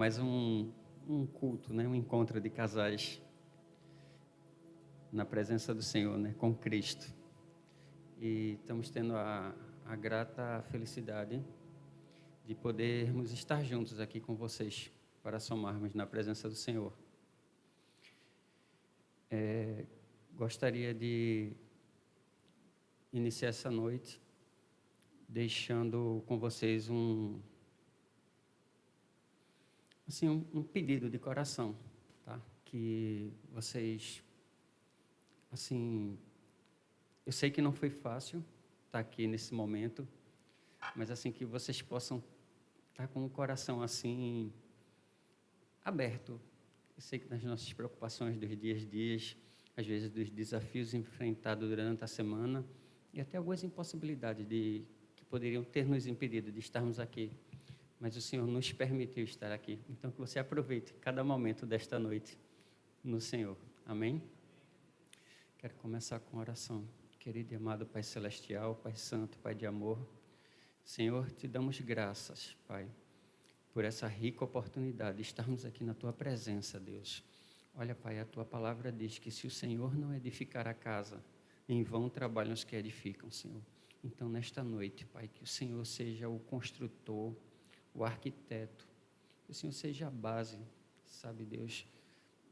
Mais um culto, né? Um encontro de casais na presença do Senhor, né? Com Cristo. E estamos tendo a grata felicidade de podermos estar juntos aqui com vocês para somarmos na presença do Senhor. Gostaria de iniciar essa noite deixando com vocês um pedido de coração, tá? Que vocês, eu sei que não foi fácil estar aqui nesse momento, mas que vocês possam estar com o coração aberto. Eu sei que nas nossas preocupações dos dias a dias, às vezes dos desafios enfrentados durante a semana e até algumas impossibilidades que poderiam ter nos impedido de estarmos aqui. Mas o Senhor nos permitiu estar aqui. Então, que você aproveite cada momento desta noite no Senhor. Amém? Quero começar com oração. Querido e amado Pai Celestial, Pai Santo, Pai de amor. Senhor, te damos graças, Pai, por essa rica oportunidade de estarmos aqui na Tua presença, Deus. Olha, Pai, a Tua palavra diz que se o Senhor não edificar a casa, em vão trabalham os que edificam, Senhor. Então, nesta noite, Pai, que o Senhor seja o construtor, o arquiteto, que o Senhor seja a base, sabe, Deus,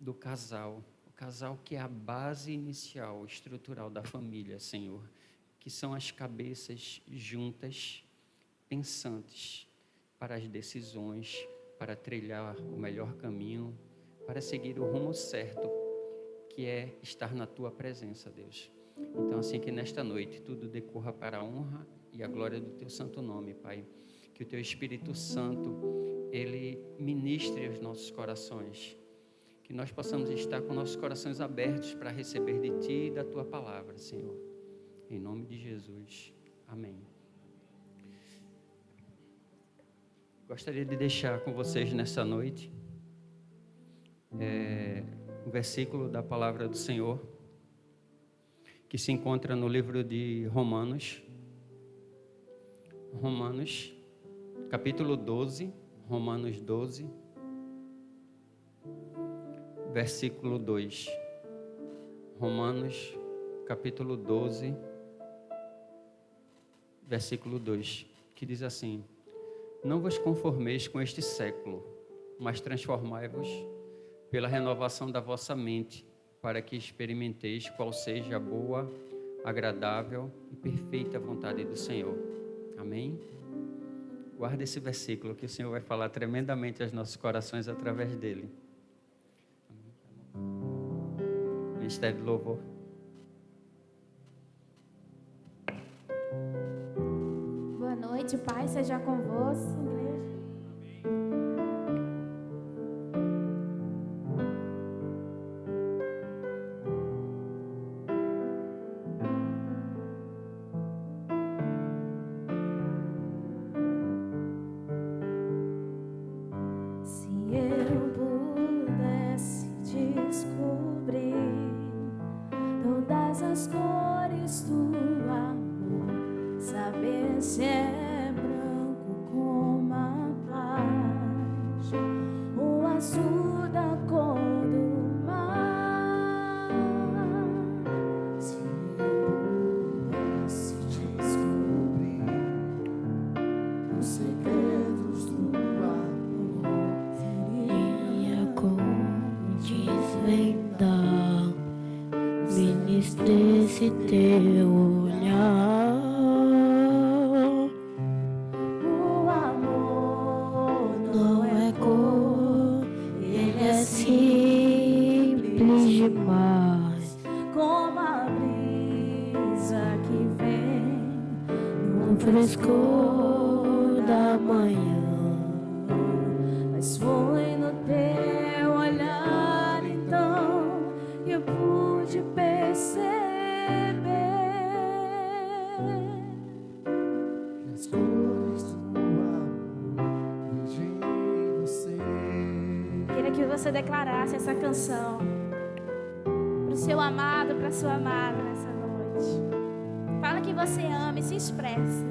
do casal, o casal que é a base inicial, estrutural da família, Senhor, que são as cabeças juntas, pensantes, para as decisões, para trilhar o melhor caminho, para seguir o rumo certo, que é estar na Tua presença, Deus. Então, que nesta noite tudo decorra para a honra e a glória do Teu santo nome, Pai. Que o Teu Espírito Santo, Ele ministre os nossos corações. Que nós possamos estar com nossos corações abertos para receber de Ti e da Tua palavra, Senhor. Em nome de Jesus. Amém. Gostaria de deixar com vocês nessa noite um versículo da palavra do Senhor, que se encontra no livro de Romanos, capítulo 12, Romanos 12, versículo 2. Romanos, capítulo 12, versículo 2, que diz assim: Não vos conformeis com este século, mas transformai-vos pela renovação da vossa mente, para que experimenteis qual seja a boa, agradável e perfeita vontade do Senhor. Amém? Guarda esse versículo que o Senhor vai falar tremendamente aos nossos corações através dele. Ministério do Louvor. Boa noite, o Pai seja convosco, igreja. Desse teu olhar, o amor não é cor, ele é simples demais, como a brisa que vem no frescor da manhã. Mas foi no teu olhar então que eu pude perceber que as cores do amor de você. Queria que você declarasse essa canção para o seu amado, para a sua amada nessa noite. Fala que você ama e se expressa.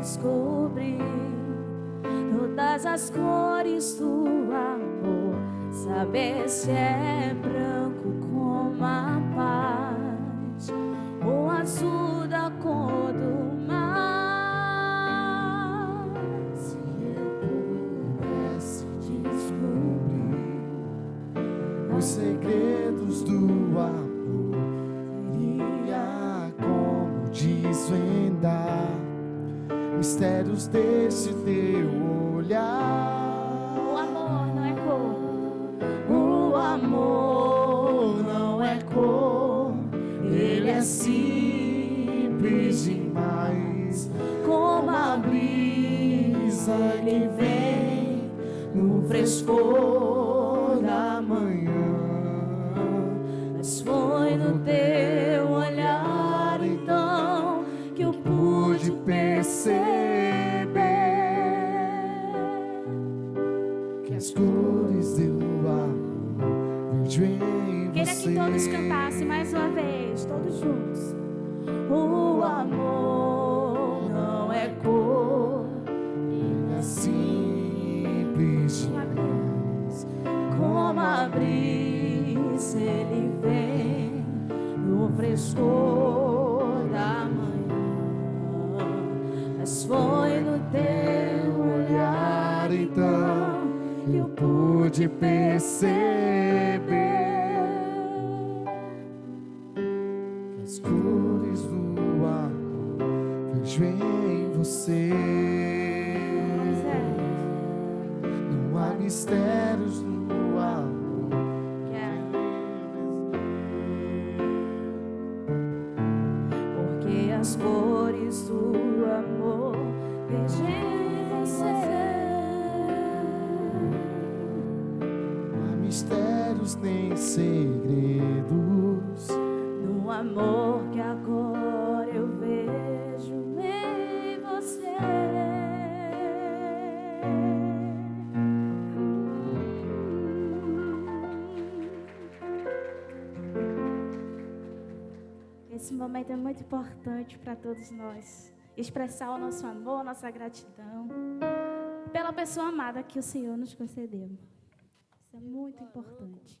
descobrir todas as cores do amor, saber se é branco como a paz ou azul da cor do mar. Se eu pudesse descobrir os segredos do amor, iria como desvendar mistérios desse teu olhar. O amor não é cor. O amor não é cor, ele é simples demais. Como a brisa que vem no frescor da manhã. Mas foi no teu olhar então que eu pude perceber que as cores do amor vejo em Queria você. que todos cantassem mais uma vez, todos juntos. O amor não é cor, Ele é simples demais. como a brisa ele vem no frescor da manhã. Mas foi no teu olhar então que eu pude perceber Que as cores do amor vejo em você. Não há mistérios no amor. Porque as cores do amor vejo em você. Não há mistérios nem segredos. No amor que agora eu vejo em você. Esse momento é muito importante para todos nós. Expressar o nosso amor, nossa gratidão pela pessoa amada que o Senhor nos concedeu. Isso é muito importante.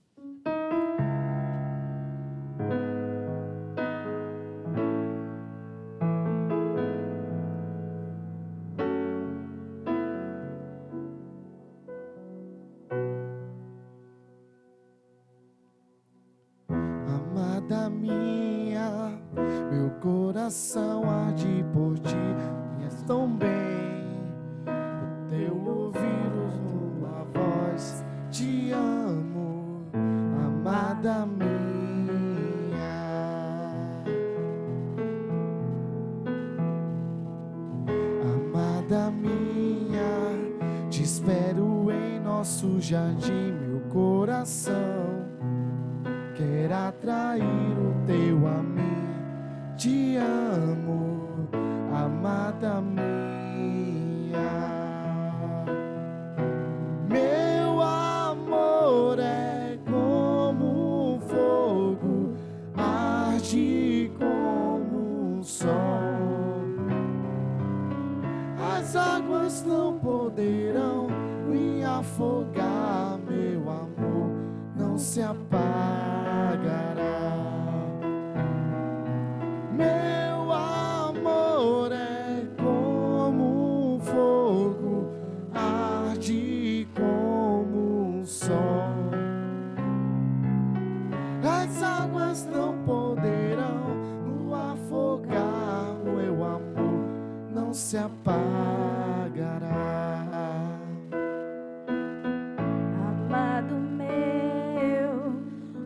Amada minha, meu coração arde por ti. Me és tão bem, o teu ouvido numa voz. Te amo, amada minha. Amada minha, te espero em nosso jardim. Meu coração quer atrair o teu a mim. Te amo, amada minha. Meu amor é como um fogo, arde como um sol. As águas não poderão me afogar, meu amor não se apagará. Meu amor é como um fogo, arde como um sol. As águas não poderão no afogar, meu amor não se apagará. Amado meu,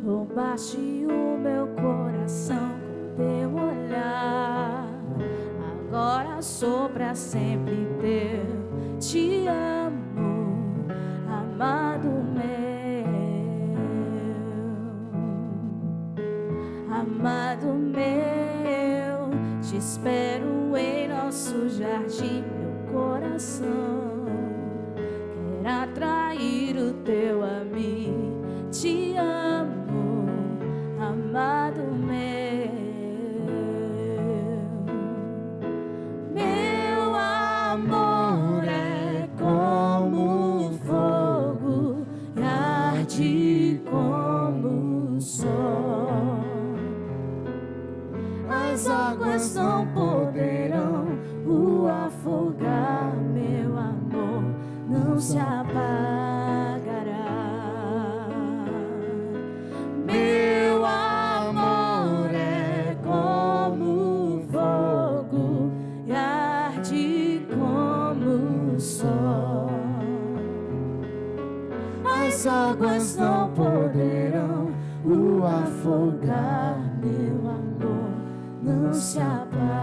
roubaste o meu coração com teu olhar. Agora sou pra sempre teu. Te amo, amado meu. Amado meu, te espero em nosso jardim. Meu coração quer atrair o teu a mim. Te amo, amado meu. Meu arde como o sol. As águas não poderão o afogar, meu amor não se apagará. Meu amor é como fogo e arde como o sol. As águas não poderão o afogar, meu amor não se apagará.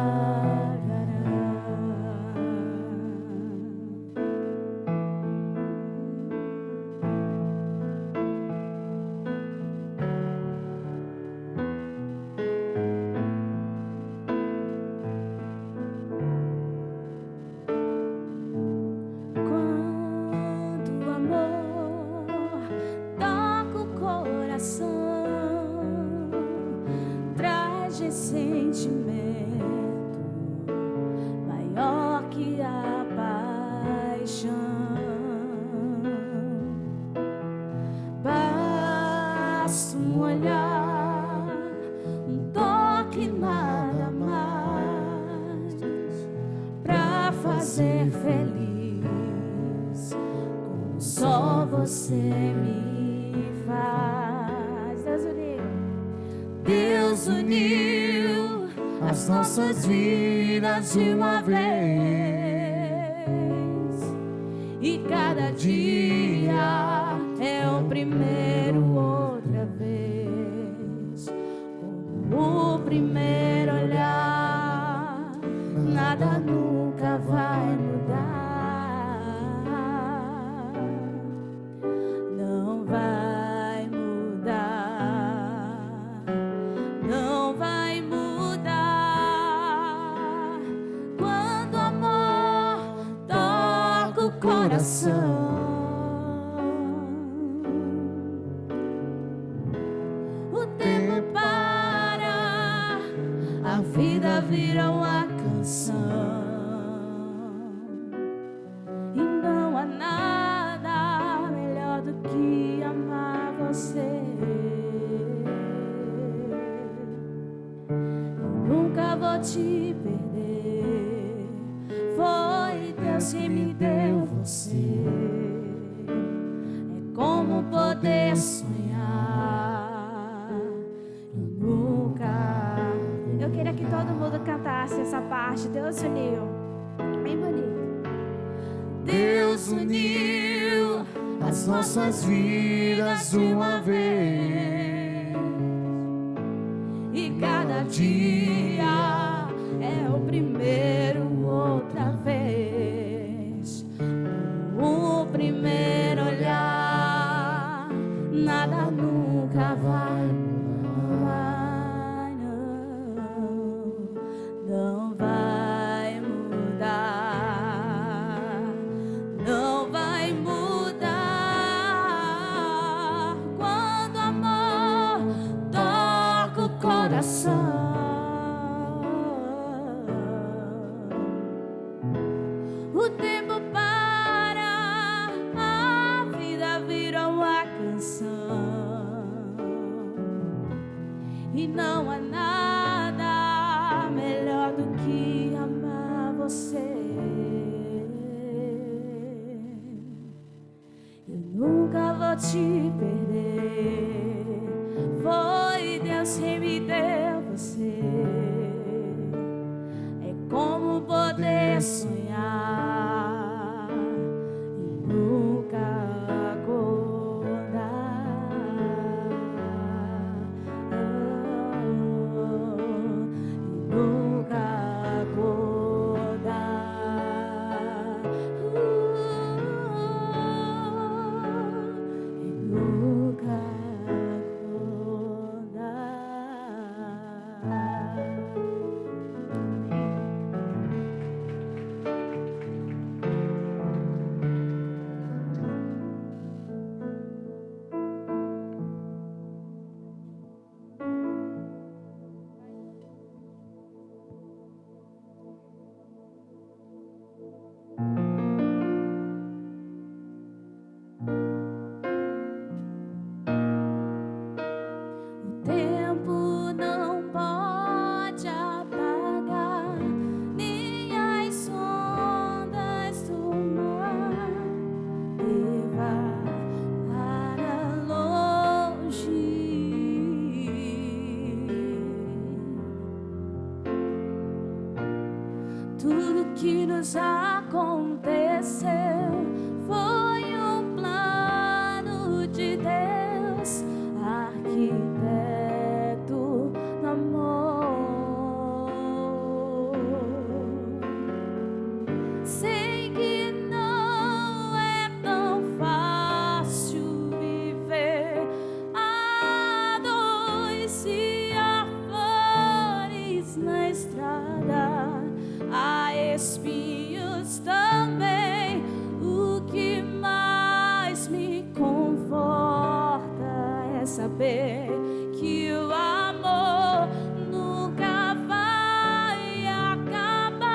Quando o amor toca o coração, traz sentimento maior que a paixão. Basta um olhar, um toque, nada mais, pra fazer feliz, como só você me faz. Deus uniu as nossas vidas de uma vez, e cada dia é o primeiro outra vez. Como o primeiro olhar, nada nunca vai mudar. Não vai mudar. Não vai mudar. Quando o amor toca o coração, o tempo para, a vida vira uma canção. E não há nada melhor do que amar você. Nunca vou te perder. Foi Deus que me deu você. É como poder sonhar. Eu queria que todo mundo cantasse essa parte. Deus uniu. Bem bonito. Deus uniu as nossas vidas de uma vez, e cada dia é o primeiro outra vez. O primeiro olhar, nada nunca vai mudar, não vai mudar, não vai mudar. Quando o amor toca o coração, o tempo para, a vida vira uma canção. E não há nada melhor do que amar você. Eu nunca vou te perder. Foi Deus que me deu você. É como poder sonhar e nunca acordar. E nunca acordar. E nunca que nos aconteceu foi um plano de Deus, arquiteto do amor. Sei que não é tão fácil viver a dois e a flores na estrada, há espinhos também. O que mais me conforta é saber que o amor nunca vai acabar.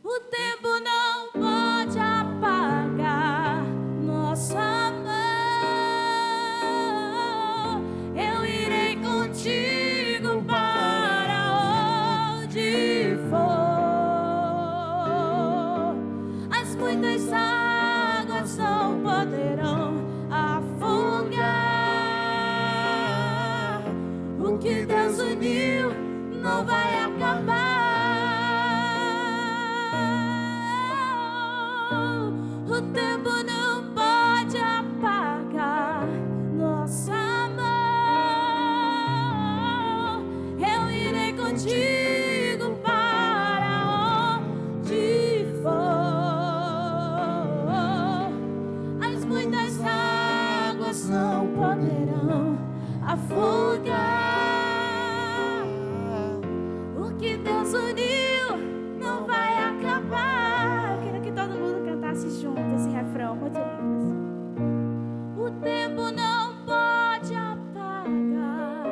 O tempo não pode apagar nosso amor. Eu irei contigo para onde for. As muitas águas não poderão afogar. O que Deus uniu não vai acabar. O tempo não pode apagar nosso amor. Eu irei contigo para onde for. As muitas águas não poderão afogar. O que Deus uniu não vai acabar. Eu queria que todo mundo cantasse junto esse refrão, muito lindo. O tempo não pode apagar.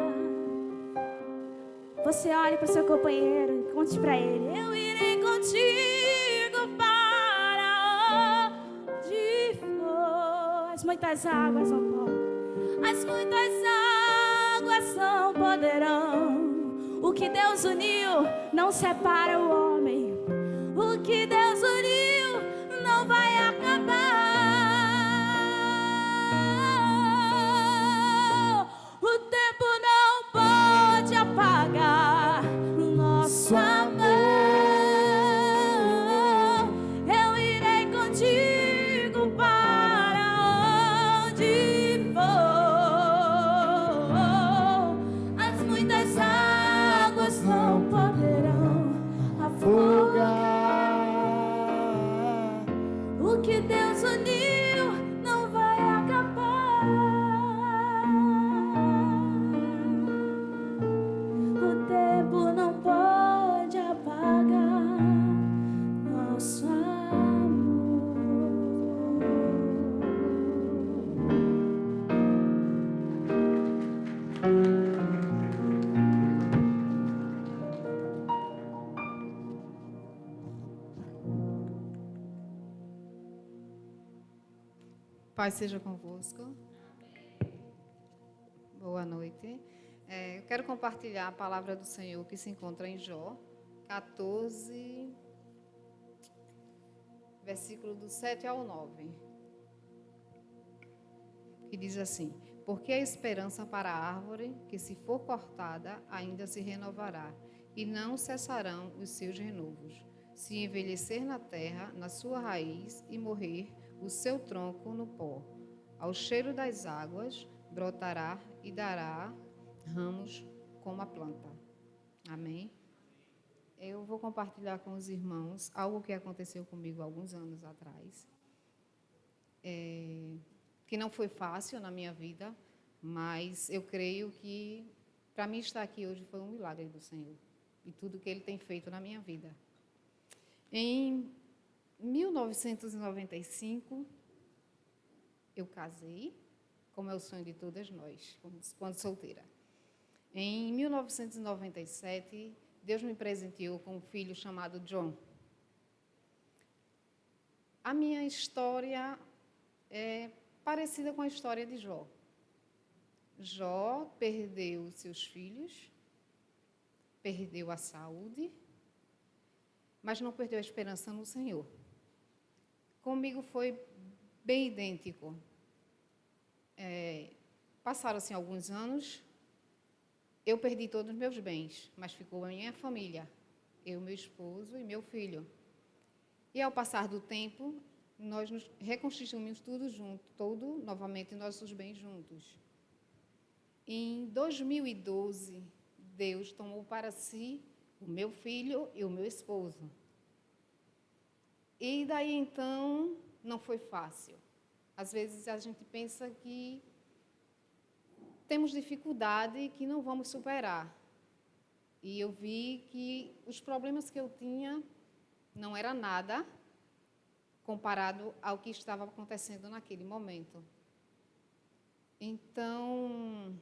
Você olhe para o seu companheiro e conte para ele: eu irei contigo para onde for. As muitas águas não podem. As muitas águas não poderão. O que Deus uniu não separa o homem. O que Deus uniu não vai acabar. O tempo não pode apagar o nosso amor. Eu irei contigo para onde for. As muitas águas não poderão afogar. O que Deus uniu não vai acabar. O tempo não pode apagar nosso amor. Pai seja convosco. Boa noite. Eu quero compartilhar a palavra do Senhor que se encontra em Jó 14, versículo do 7 ao 9. Que diz assim: porque a esperança para a árvore, que se for cortada, ainda se renovará, e não cessarão os seus renovos. Se envelhecer na terra, na sua raiz, e morrer o seu tronco no pó, ao cheiro das águas, brotará e dará ramos como a planta. Amém? Eu vou compartilhar com os irmãos algo que aconteceu comigo há alguns anos atrás, que não foi fácil na minha vida, mas eu creio que para mim estar aqui hoje foi um milagre do Senhor e tudo que Ele tem feito na minha vida. Em 1995, eu casei, como é o sonho de todas nós, quando solteira. Em 1997, Deus me presenteou com um filho chamado John. A minha história é parecida com a história de Jó. Jó perdeu seus filhos, perdeu a saúde, mas não perdeu a esperança no Senhor. Comigo foi bem idêntico. Passaram-se alguns anos, eu perdi todos os meus bens, mas ficou a minha família, eu, meu esposo e meu filho. E ao passar do tempo, nós nos reconstituímos tudo junto, novamente nossos bens juntos. Em 2012, Deus tomou para si o meu filho e o meu esposo. E daí então não foi fácil. Às vezes a gente pensa que temos dificuldade e que não vamos superar. E eu vi que os problemas que eu tinha não era nada comparado ao que estava acontecendo naquele momento. Então,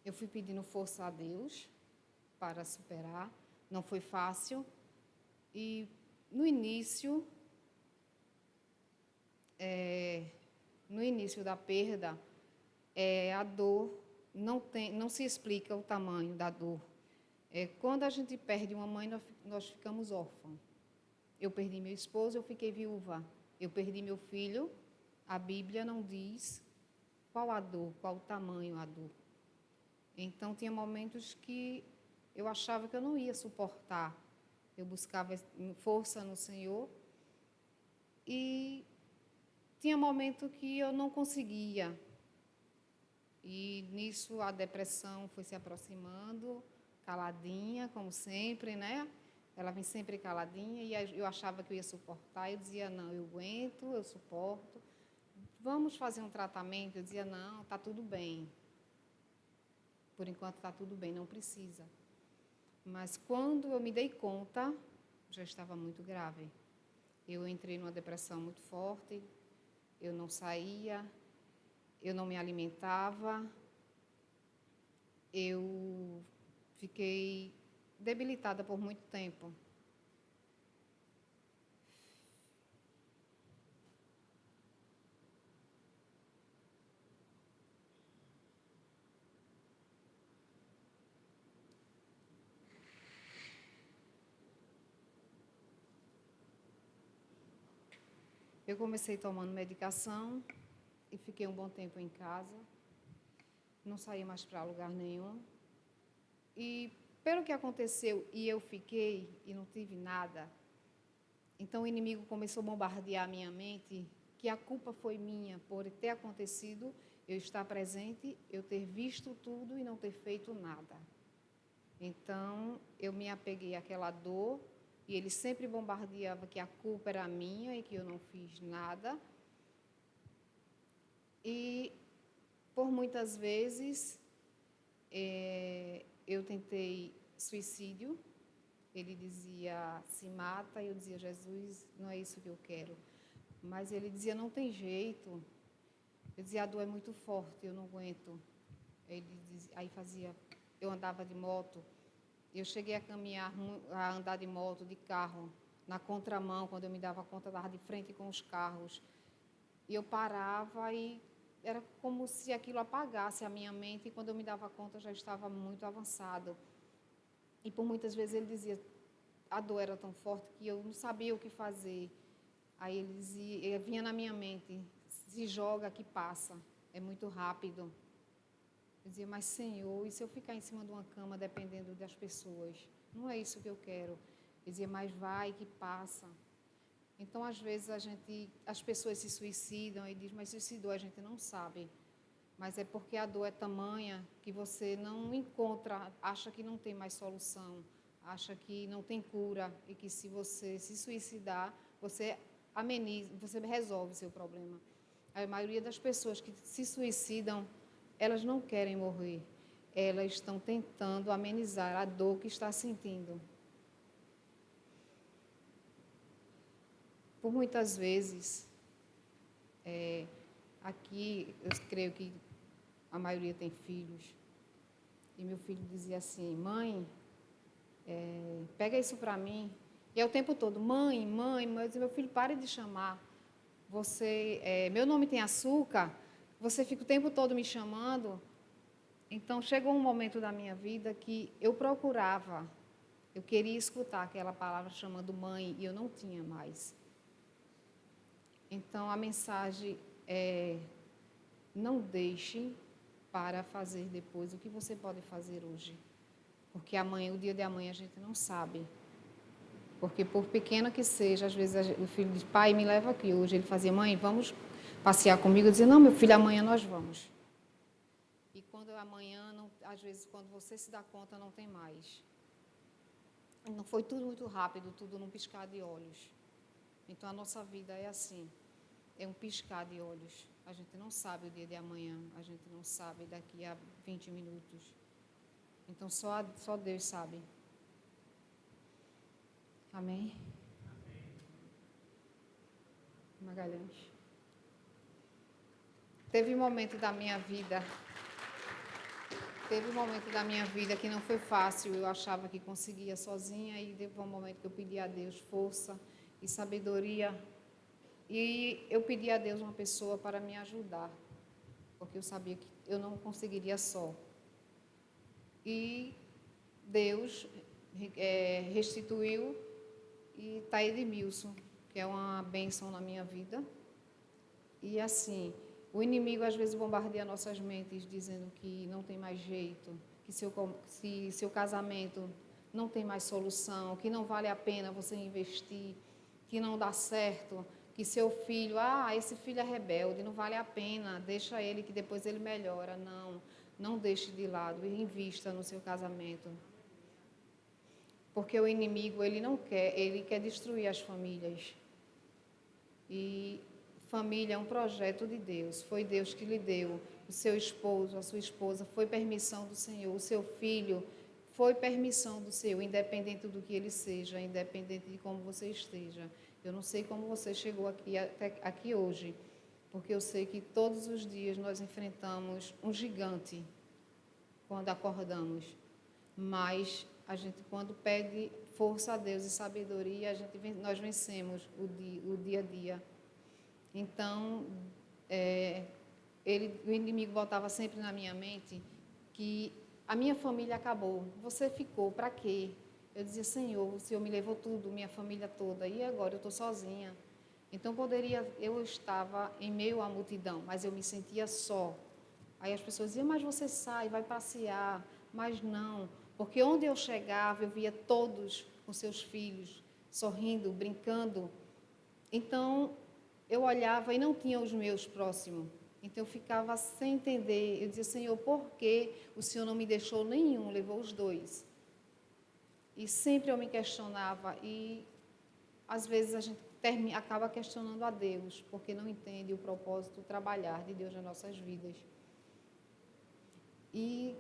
eu fui pedindo força a Deus para superar. Não foi fácil. E no início da perda, a dor não se explica o tamanho da dor. Quando a gente perde uma mãe, nós ficamos órfãos. Eu perdi meu esposo, eu fiquei viúva. Eu perdi meu filho. A Bíblia não diz qual a dor, qual o tamanho a dor. Então, tinha momentos que eu achava que eu não ia suportar. Eu buscava força no Senhor e tinha momentos que eu não conseguia. E nisso a depressão foi se aproximando, caladinha, como sempre, né? Ela vem sempre caladinha e eu achava que eu ia suportar. Eu dizia, não, eu aguento, eu suporto. Vamos fazer um tratamento? Eu dizia, não, está tudo bem. Por enquanto está tudo bem, não precisa. Mas quando eu me dei conta, já estava muito grave. Eu entrei numa depressão muito forte, eu não saía, eu não me alimentava, eu fiquei debilitada por muito tempo. Eu comecei tomando medicação e fiquei um bom tempo em casa. Não saí mais para lugar nenhum. E pelo que aconteceu e eu fiquei e não tive nada, então o inimigo começou a bombardear a minha mente que a culpa foi minha por ter acontecido, eu estar presente, eu ter visto tudo e não ter feito nada. Então eu me apeguei àquela dor. E ele sempre bombardeava que a culpa era minha e que eu não fiz nada. E, por muitas vezes, eu tentei suicídio. Ele dizia, se mata. E eu dizia, Jesus, não é isso que eu quero. Mas ele dizia, não tem jeito. Eu dizia, a dor é muito forte, eu não aguento. Ele dizia, eu andava de moto. Eu cheguei a caminhar, a andar de moto, de carro, na contramão, quando eu me dava conta, estava de frente com os carros. E eu parava e era como se aquilo apagasse a minha mente, e quando eu me dava conta, já estava muito avançado. E por muitas vezes ele dizia, a dor era tão forte que eu não sabia o que fazer. Aí ele dizia, vinha na minha mente, se joga que passa, é muito rápido. Eu dizia, mas Senhor, e se eu ficar em cima de uma cama dependendo das pessoas? Não é isso que eu quero. Eu dizia, mas vai que passa. Então, às vezes, as pessoas se suicidam e dizem, mas suicidou, a gente não sabe. Mas é porque a dor é tamanha que você não encontra, acha que não tem mais solução, acha que não tem cura e que se você se suicidar, você ameniza, você resolve o seu problema. A maioria das pessoas que se suicidam, elas não querem morrer, elas estão tentando amenizar a dor que está sentindo. Por muitas vezes, aqui eu creio que a maioria tem filhos, e meu filho dizia assim, mãe, pega isso para mim, e é o tempo todo, mãe, eu dizia, meu filho, pare de chamar, meu nome tem açúcar, você fica o tempo todo me chamando. Então, chegou um momento da minha vida que eu queria escutar aquela palavra chamando mãe, e eu não tinha mais. Então, a mensagem é: não deixe para fazer depois o que você pode fazer hoje. Porque amanhã, o dia de amanhã, a gente não sabe. Porque por pequena que seja, às vezes o filho diz: pai, me leva aqui hoje. Ele fazia: mãe, vamos passear comigo? Eu dizia: não, meu filho, amanhã nós vamos. E quando amanhã, não, às vezes, quando você se dá conta, não tem mais. Não foi tudo muito rápido, tudo num piscar de olhos. Então, a nossa vida é assim, é um piscar de olhos. A gente não sabe o dia de amanhã, a gente não sabe daqui a 20 minutos. Então, só Deus sabe. Amém? Magalhães. Teve um momento da minha vida que não foi fácil. Eu achava que conseguia sozinha e teve um momento que eu pedi a Deus força e sabedoria. E eu pedi a Deus uma pessoa para me ajudar, porque eu sabia que eu não conseguiria só. E Deus restituiu, e está Edmilson, que é uma bênção na minha vida. E assim, o inimigo às vezes bombardeia nossas mentes dizendo que não tem mais jeito, que seu casamento não tem mais solução, que não vale a pena você investir, que não dá certo, que seu filho, esse filho é rebelde, não vale a pena, deixa ele que depois ele melhora. Não deixe de lado e invista no seu casamento. Porque o inimigo, ele quer destruir as famílias. E família é um projeto de Deus, foi Deus que lhe deu. O seu esposo, a sua esposa, foi permissão do Senhor. O seu filho, foi permissão do Senhor, independente do que ele seja, independente de como você esteja. Eu não sei como você chegou aqui hoje, porque eu sei que todos os dias nós enfrentamos um gigante quando acordamos. Mas a gente, quando pede força a Deus e sabedoria, nós vencemos o dia a dia. Então, o inimigo botava sempre na minha mente que a minha família acabou. Você ficou, para quê? Eu dizia: Senhor, o Senhor me levou tudo, minha família toda, e agora eu estou sozinha. Então, eu estava em meio à multidão, mas eu me sentia só. Aí as pessoas diziam: mas você sai, vai passear. Mas não, porque onde eu chegava, eu via todos com seus filhos, sorrindo, brincando. Então, eu olhava e não tinha os meus próximos. Então, eu ficava sem entender. Eu dizia: Senhor, por que o Senhor não me deixou nenhum, levou os dois? E sempre eu me questionava. E, às vezes, a gente acaba questionando a Deus, porque não entende o propósito, o trabalhar de Deus nas nossas vidas. E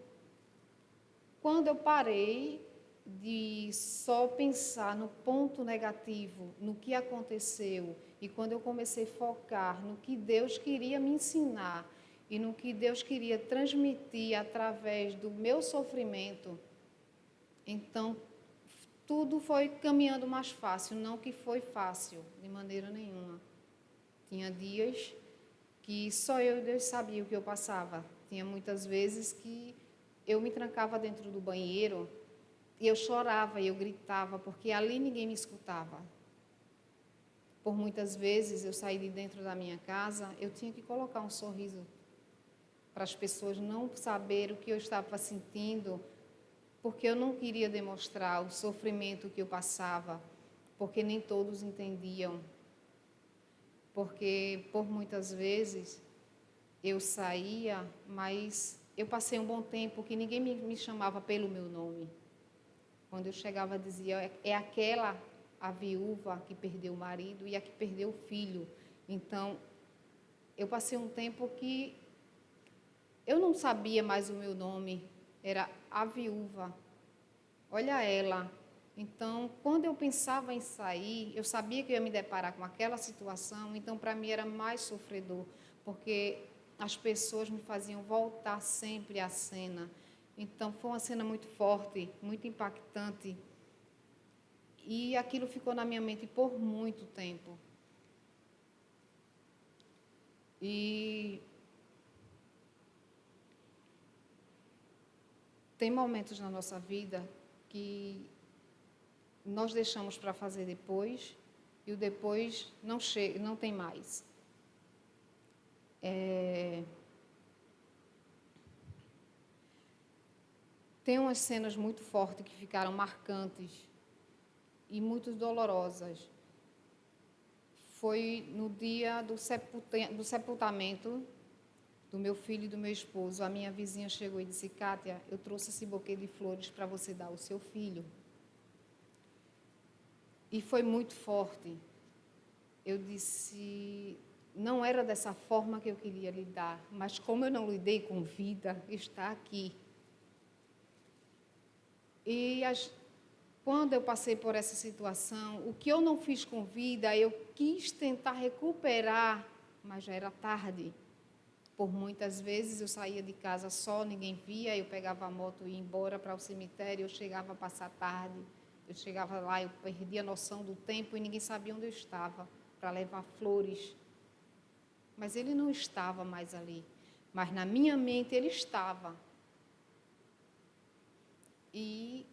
quando eu parei de só pensar no ponto negativo, no que aconteceu, e quando eu comecei a focar no que Deus queria me ensinar e no que Deus queria transmitir através do meu sofrimento, então tudo foi caminhando mais fácil. Não que foi fácil, de maneira nenhuma. Tinha dias que só eu e Deus sabia o que eu passava. Tinha muitas vezes que eu me trancava dentro do banheiro e eu chorava e eu gritava, porque ali ninguém me escutava. Por muitas vezes eu saí de dentro da minha casa, eu tinha que colocar um sorriso para as pessoas não saberem o que eu estava sentindo, porque eu não queria demonstrar o sofrimento que eu passava, porque nem todos entendiam. Porque por muitas vezes eu saía, mas eu passei um bom tempo que ninguém me chamava pelo meu nome. Quando eu chegava, dizia: é aquela a viúva que perdeu o marido e a que perdeu o filho. Então, eu passei um tempo que eu não sabia mais o meu nome, era a viúva. Olha ela. Então, quando eu pensava em sair, eu sabia que eu ia me deparar com aquela situação, então para mim era mais sofredor, porque as pessoas me faziam voltar sempre à cena. Então, foi uma cena muito forte, muito impactante. E aquilo ficou na minha mente por muito tempo. E tem momentos na nossa vida que nós deixamos para fazer depois, e o depois não tem mais. Tem umas cenas muito fortes que ficaram marcantes e muito dolorosas. Foi no dia do sepultamento do meu filho e do meu esposo. A minha vizinha chegou e disse: Kátia, eu trouxe esse buquê de flores para você dar ao seu filho. E foi muito forte. Eu disse, não era dessa forma que eu queria lidar, mas como eu não lidei com vida, está aqui. E quando eu passei por essa situação, o que eu não fiz com vida, eu quis tentar recuperar, mas já era tarde. Por muitas vezes eu saía de casa só, ninguém via, eu pegava a moto e ia embora para o cemitério, eu chegava a passar tarde, eu chegava lá, eu perdia a noção do tempo e ninguém sabia onde eu estava para levar flores. Mas ele não estava mais ali, mas na minha mente ele estava. E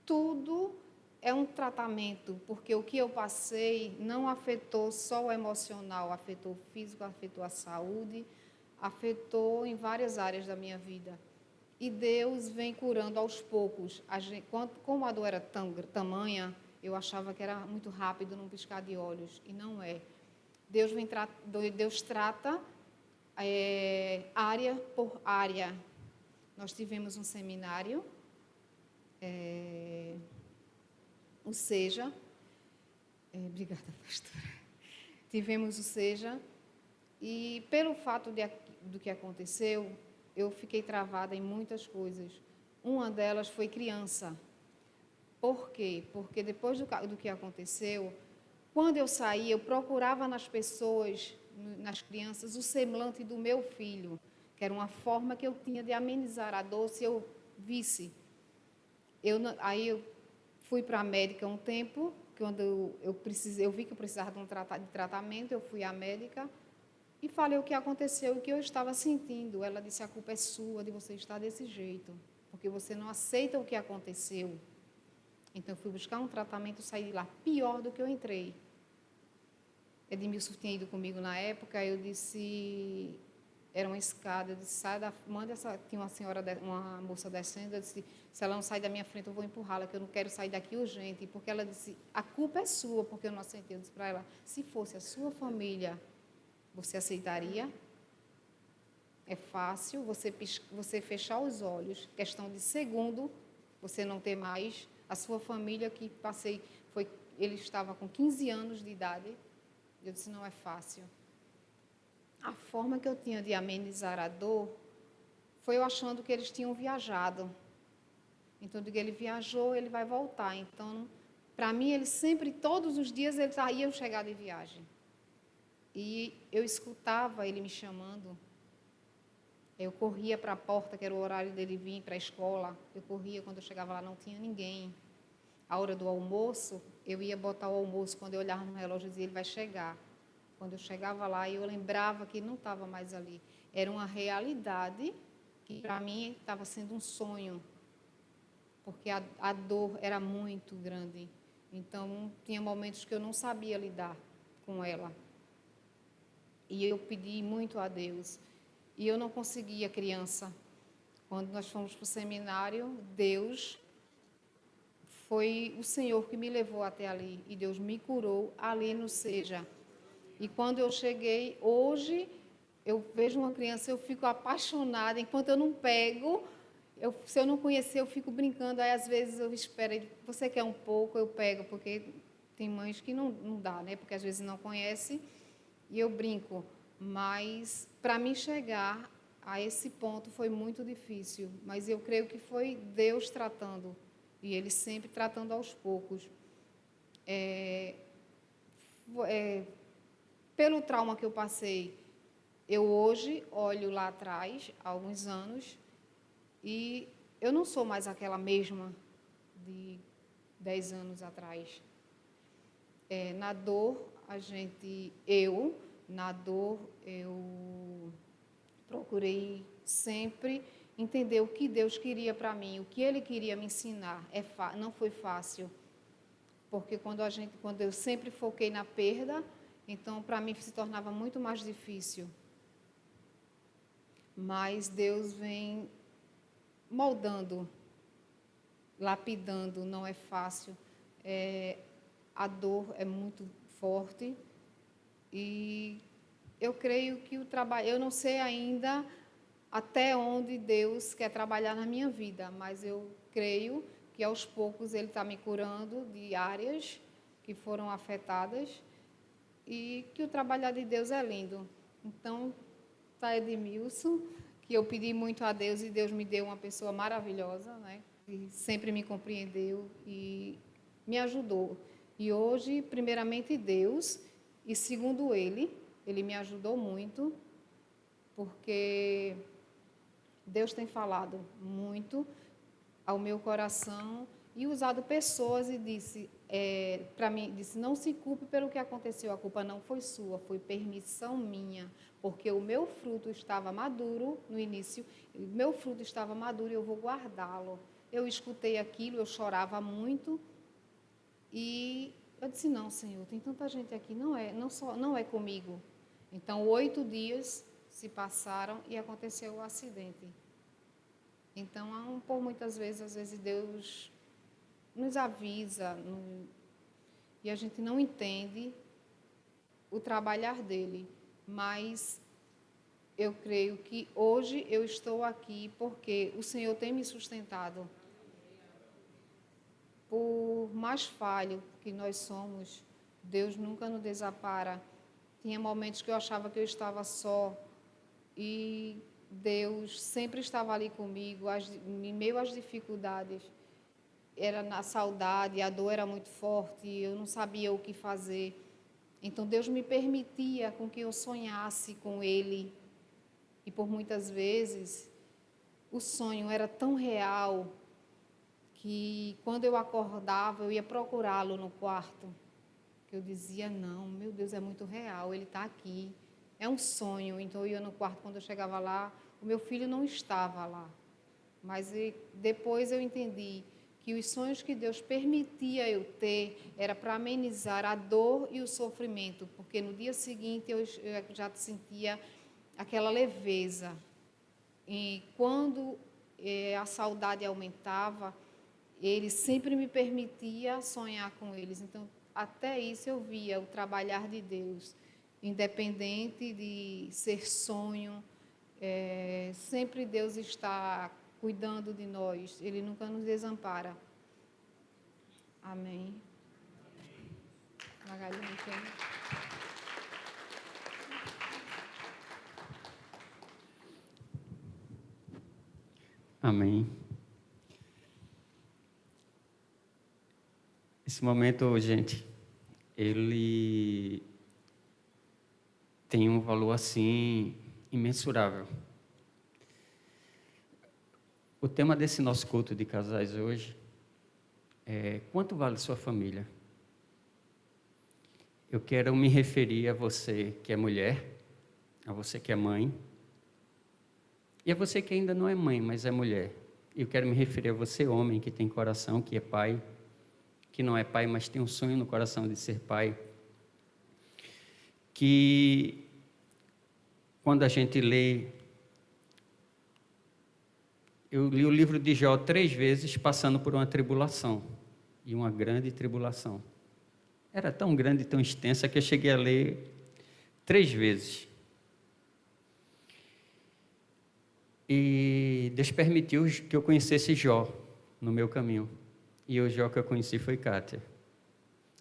tudo é um tratamento, porque o que eu passei não afetou só o emocional, afetou o físico, afetou a saúde, afetou em várias áreas da minha vida. E Deus vem curando aos poucos. Como a dor era tamanha, eu achava que era muito rápido, num piscar de olhos, e não é. Deus trata área por área. Nós tivemos um seminário, o SEJA, obrigada, pastora. Tivemos o SEJA, e pelo fato do que aconteceu, eu fiquei travada em muitas coisas. Uma delas foi criança. Por quê? Porque depois do que aconteceu, quando eu saí, eu procurava nas pessoas, nas crianças, o semblante do meu filho, que era uma forma que eu tinha de amenizar a dor se eu visse. Aí eu fui para a médica um tempo, quando eu vi que eu precisava de tratamento, eu fui à médica e falei o que aconteceu, o que eu estava sentindo. Ela disse: a culpa é sua de você estar desse jeito, porque você não aceita o que aconteceu. Então, eu fui buscar um tratamento e saí de lá pior do que eu entrei. Edmilson tinha ido comigo na época, eu disse, era uma escada, eu disse, tinha uma moça descendo, eu disse, se ela não sair da minha frente, eu vou empurrá-la, que eu não quero sair daqui urgente, porque ela disse, a culpa é sua, porque eu não aceitei. Eu disse para ela, se fosse a sua família, você aceitaria? É fácil você fechar os olhos, questão de segundo, você não ter mais. A sua família que ele estava com 15 anos de idade. Eu disse, não é fácil. A forma que eu tinha de amenizar a dor foi eu achando que eles tinham viajado. Então, eu digo, ele viajou, ele vai voltar. Então, para mim, ele sempre, todos os dias, eles iam chegar de viagem. E eu escutava ele me chamando. Eu corria para a porta, que era o horário dele vir para a escola. Eu corria, quando eu chegava lá, não tinha ninguém. A hora do almoço, eu ia botar o almoço, quando eu olhava no relógio, eu dizia, ele vai chegar. Quando eu chegava lá, eu lembrava que ele não estava mais ali. Era uma realidade que, para mim, estava sendo um sonho, porque a dor era muito grande. Então, tinha momentos que eu não sabia lidar com ela. E eu pedi muito a Deus. E eu não conseguia, criança. Quando nós fomos para o seminário, Deus foi o Senhor que me levou até ali. E Deus me curou ali no SEJA. E quando eu cheguei, hoje, eu vejo uma criança, eu fico apaixonada. Enquanto eu não pego, se eu não conhecer, eu fico brincando. Aí, às vezes, eu espero, você quer um pouco, eu pego. Porque tem mães que não dá, né? Porque às vezes não conhece. E eu brinco. Mas, para mim chegar a esse ponto foi muito difícil. Mas eu creio que foi Deus tratando. E Ele sempre tratando aos poucos. Pelo trauma que eu passei, eu hoje olho lá atrás, há alguns anos, e eu não sou mais aquela mesma de 10 anos atrás. Na dor, eu procurei sempre entender o que Deus queria para mim, o que Ele queria me ensinar. Não foi fácil. porque quando eu sempre foquei na perda, então para mim se tornava muito mais difícil. Mas Deus vem moldando, lapidando, não é fácil. A dor é muito forte e eu creio que o trabalho, eu não sei ainda até onde Deus quer trabalhar na minha vida, mas eu creio que aos poucos Ele está me curando de áreas que foram afetadas e que o trabalhar de Deus é lindo. Então, está Edmilson, que eu pedi muito a Deus e Deus me deu uma pessoa maravilhosa, né? E sempre me compreendeu e me ajudou. E hoje, primeiramente Deus, e segundo Ele me ajudou muito, porque Deus tem falado muito ao meu coração e usado pessoas e disse para mim, não se culpe pelo que aconteceu, a culpa não foi sua, foi permissão minha, porque o meu fruto estava maduro no início, o meu fruto estava maduro e eu vou guardá-lo. Eu escutei aquilo, eu chorava muito e eu disse, não, Senhor, tem tanta gente aqui, não é comigo. Então, 8 dias se passaram e aconteceu o acidente. Então, por muitas vezes, às vezes Deus nos avisa e a gente não entende o trabalhar dele. Mas eu creio que hoje eu estou aqui porque o Senhor tem me sustentado. Por mais falho que nós somos, Deus nunca nos desampara. Tinha momentos que eu achava que eu estava só e Deus sempre estava ali comigo, em meio às dificuldades. Era na saudade, a dor era muito forte, eu não sabia o que fazer. Então Deus me permitia com que eu sonhasse com Ele. E por muitas vezes o sonho era tão real que quando eu acordava eu ia procurá-lo no quarto. Que eu dizia, não, meu Deus, é muito real, Ele está aqui. É um sonho. Então eu ia no quarto, quando eu chegava lá, o meu filho não estava lá. Mas depois eu entendi que os sonhos que Deus permitia eu ter era para amenizar a dor e o sofrimento, porque no dia seguinte eu já sentia aquela leveza. E quando a saudade aumentava, Ele sempre me permitia sonhar com eles. Então, até isso eu via o trabalhar de Deus, independente de ser sonho, sempre Deus está cuidando de nós, Ele nunca nos desampara. Amém. Magali, não tem? Amém. Esse momento, gente, ele tem um valor assim imensurável. O tema desse nosso culto de casais hoje é: quanto vale sua família? Eu quero me referir a você que é mulher, a você que é mãe, e a você que ainda não é mãe, mas é mulher. Eu quero me referir a você, homem, que tem coração, que é pai, que não é pai, mas tem um sonho no coração de ser pai. Que quando a gente lê, eu li o livro de Jó 3 vezes, passando por uma tribulação, e uma grande tribulação. Era tão grande e tão extensa que eu cheguei a ler 3 vezes. E Deus permitiu que eu conhecesse Jó no meu caminho. E o Jó que eu conheci foi Kátia.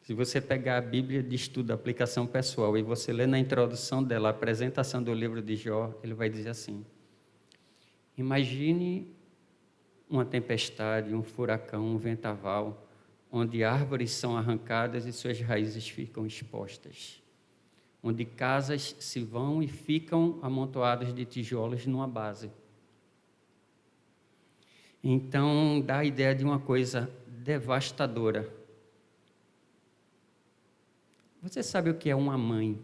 Se você pegar a Bíblia de estudo, aplicação pessoal, e você ler na introdução dela, a apresentação do livro de Jó, ele vai dizer assim: imagine uma tempestade, um furacão, um vendaval, onde árvores são arrancadas e suas raízes ficam expostas, onde casas se vão e ficam amontoadas de tijolos numa base. Então, dá a ideia de uma coisa devastadora. Você sabe o que é uma mãe,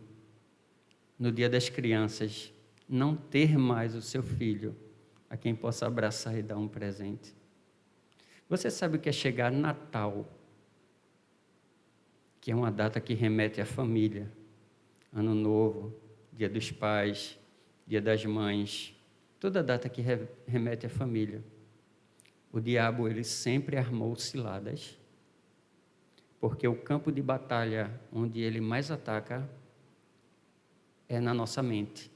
no Dia das Crianças, não ter mais o seu filho a quem possa abraçar e dar um presente? Você sabe o que é chegar Natal que é uma data que remete à família. Ano Novo, Dia dos Pais, Dia das Mães, toda data que remete à família. O diabo, ele sempre armou ciladas, porque o campo de batalha onde ele mais ataca é na nossa mente.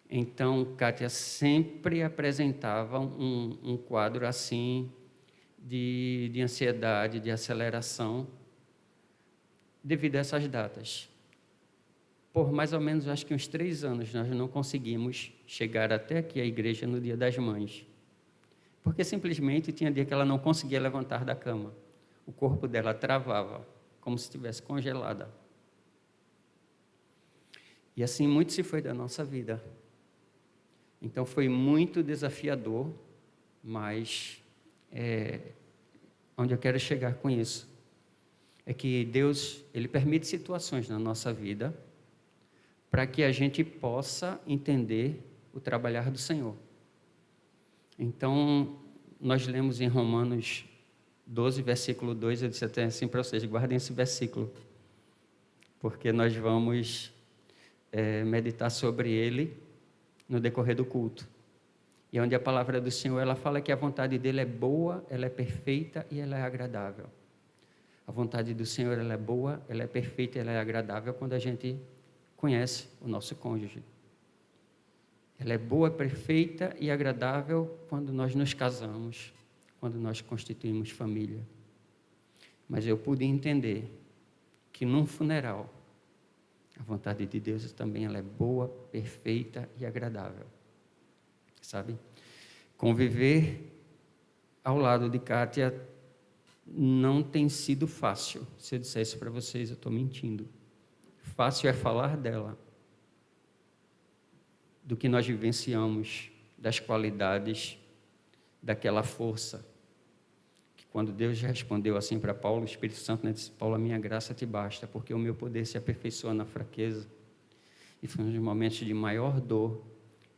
Então, Kátia sempre apresentava um quadro assim de ansiedade, de aceleração, devido a essas datas. Por mais ou menos, acho que uns 3 anos, nós não conseguimos chegar até aqui à igreja no Dia das Mães, porque simplesmente tinha dia que ela não conseguia levantar da cama. O corpo dela travava, como se estivesse congelada. E assim muito se foi da nossa vida. Então foi muito desafiador, mas onde eu quero chegar com isso é que Deus, ele permite situações na nossa vida para que a gente possa entender o trabalhar do Senhor. Então, nós lemos em Romanos 12, versículo 2, eu disse até assim para vocês, guardem esse versículo, porque nós vamos meditar sobre ele no decorrer do culto. E onde a palavra do Senhor, ela fala que a vontade dele é boa, ela é perfeita e ela é agradável. A vontade do Senhor, ela é boa, ela é perfeita e ela é agradável quando a gente conhece o nosso cônjuge. Ela é boa, perfeita e agradável quando nós nos casamos, quando nós constituímos família. Mas eu pude entender que num funeral, a vontade de Deus também ela é boa, perfeita e agradável. Sabe? Conviver ao lado de Kátia não tem sido fácil. Se eu disser isso para vocês, eu estou mentindo. Fácil é falar dela, do que nós vivenciamos, das qualidades, daquela força. Que quando Deus respondeu assim para Paulo, o Espírito Santo, né, disse: Paulo, a minha graça te basta, porque o meu poder se aperfeiçoa na fraqueza. E foi um dos momentos de maior dor,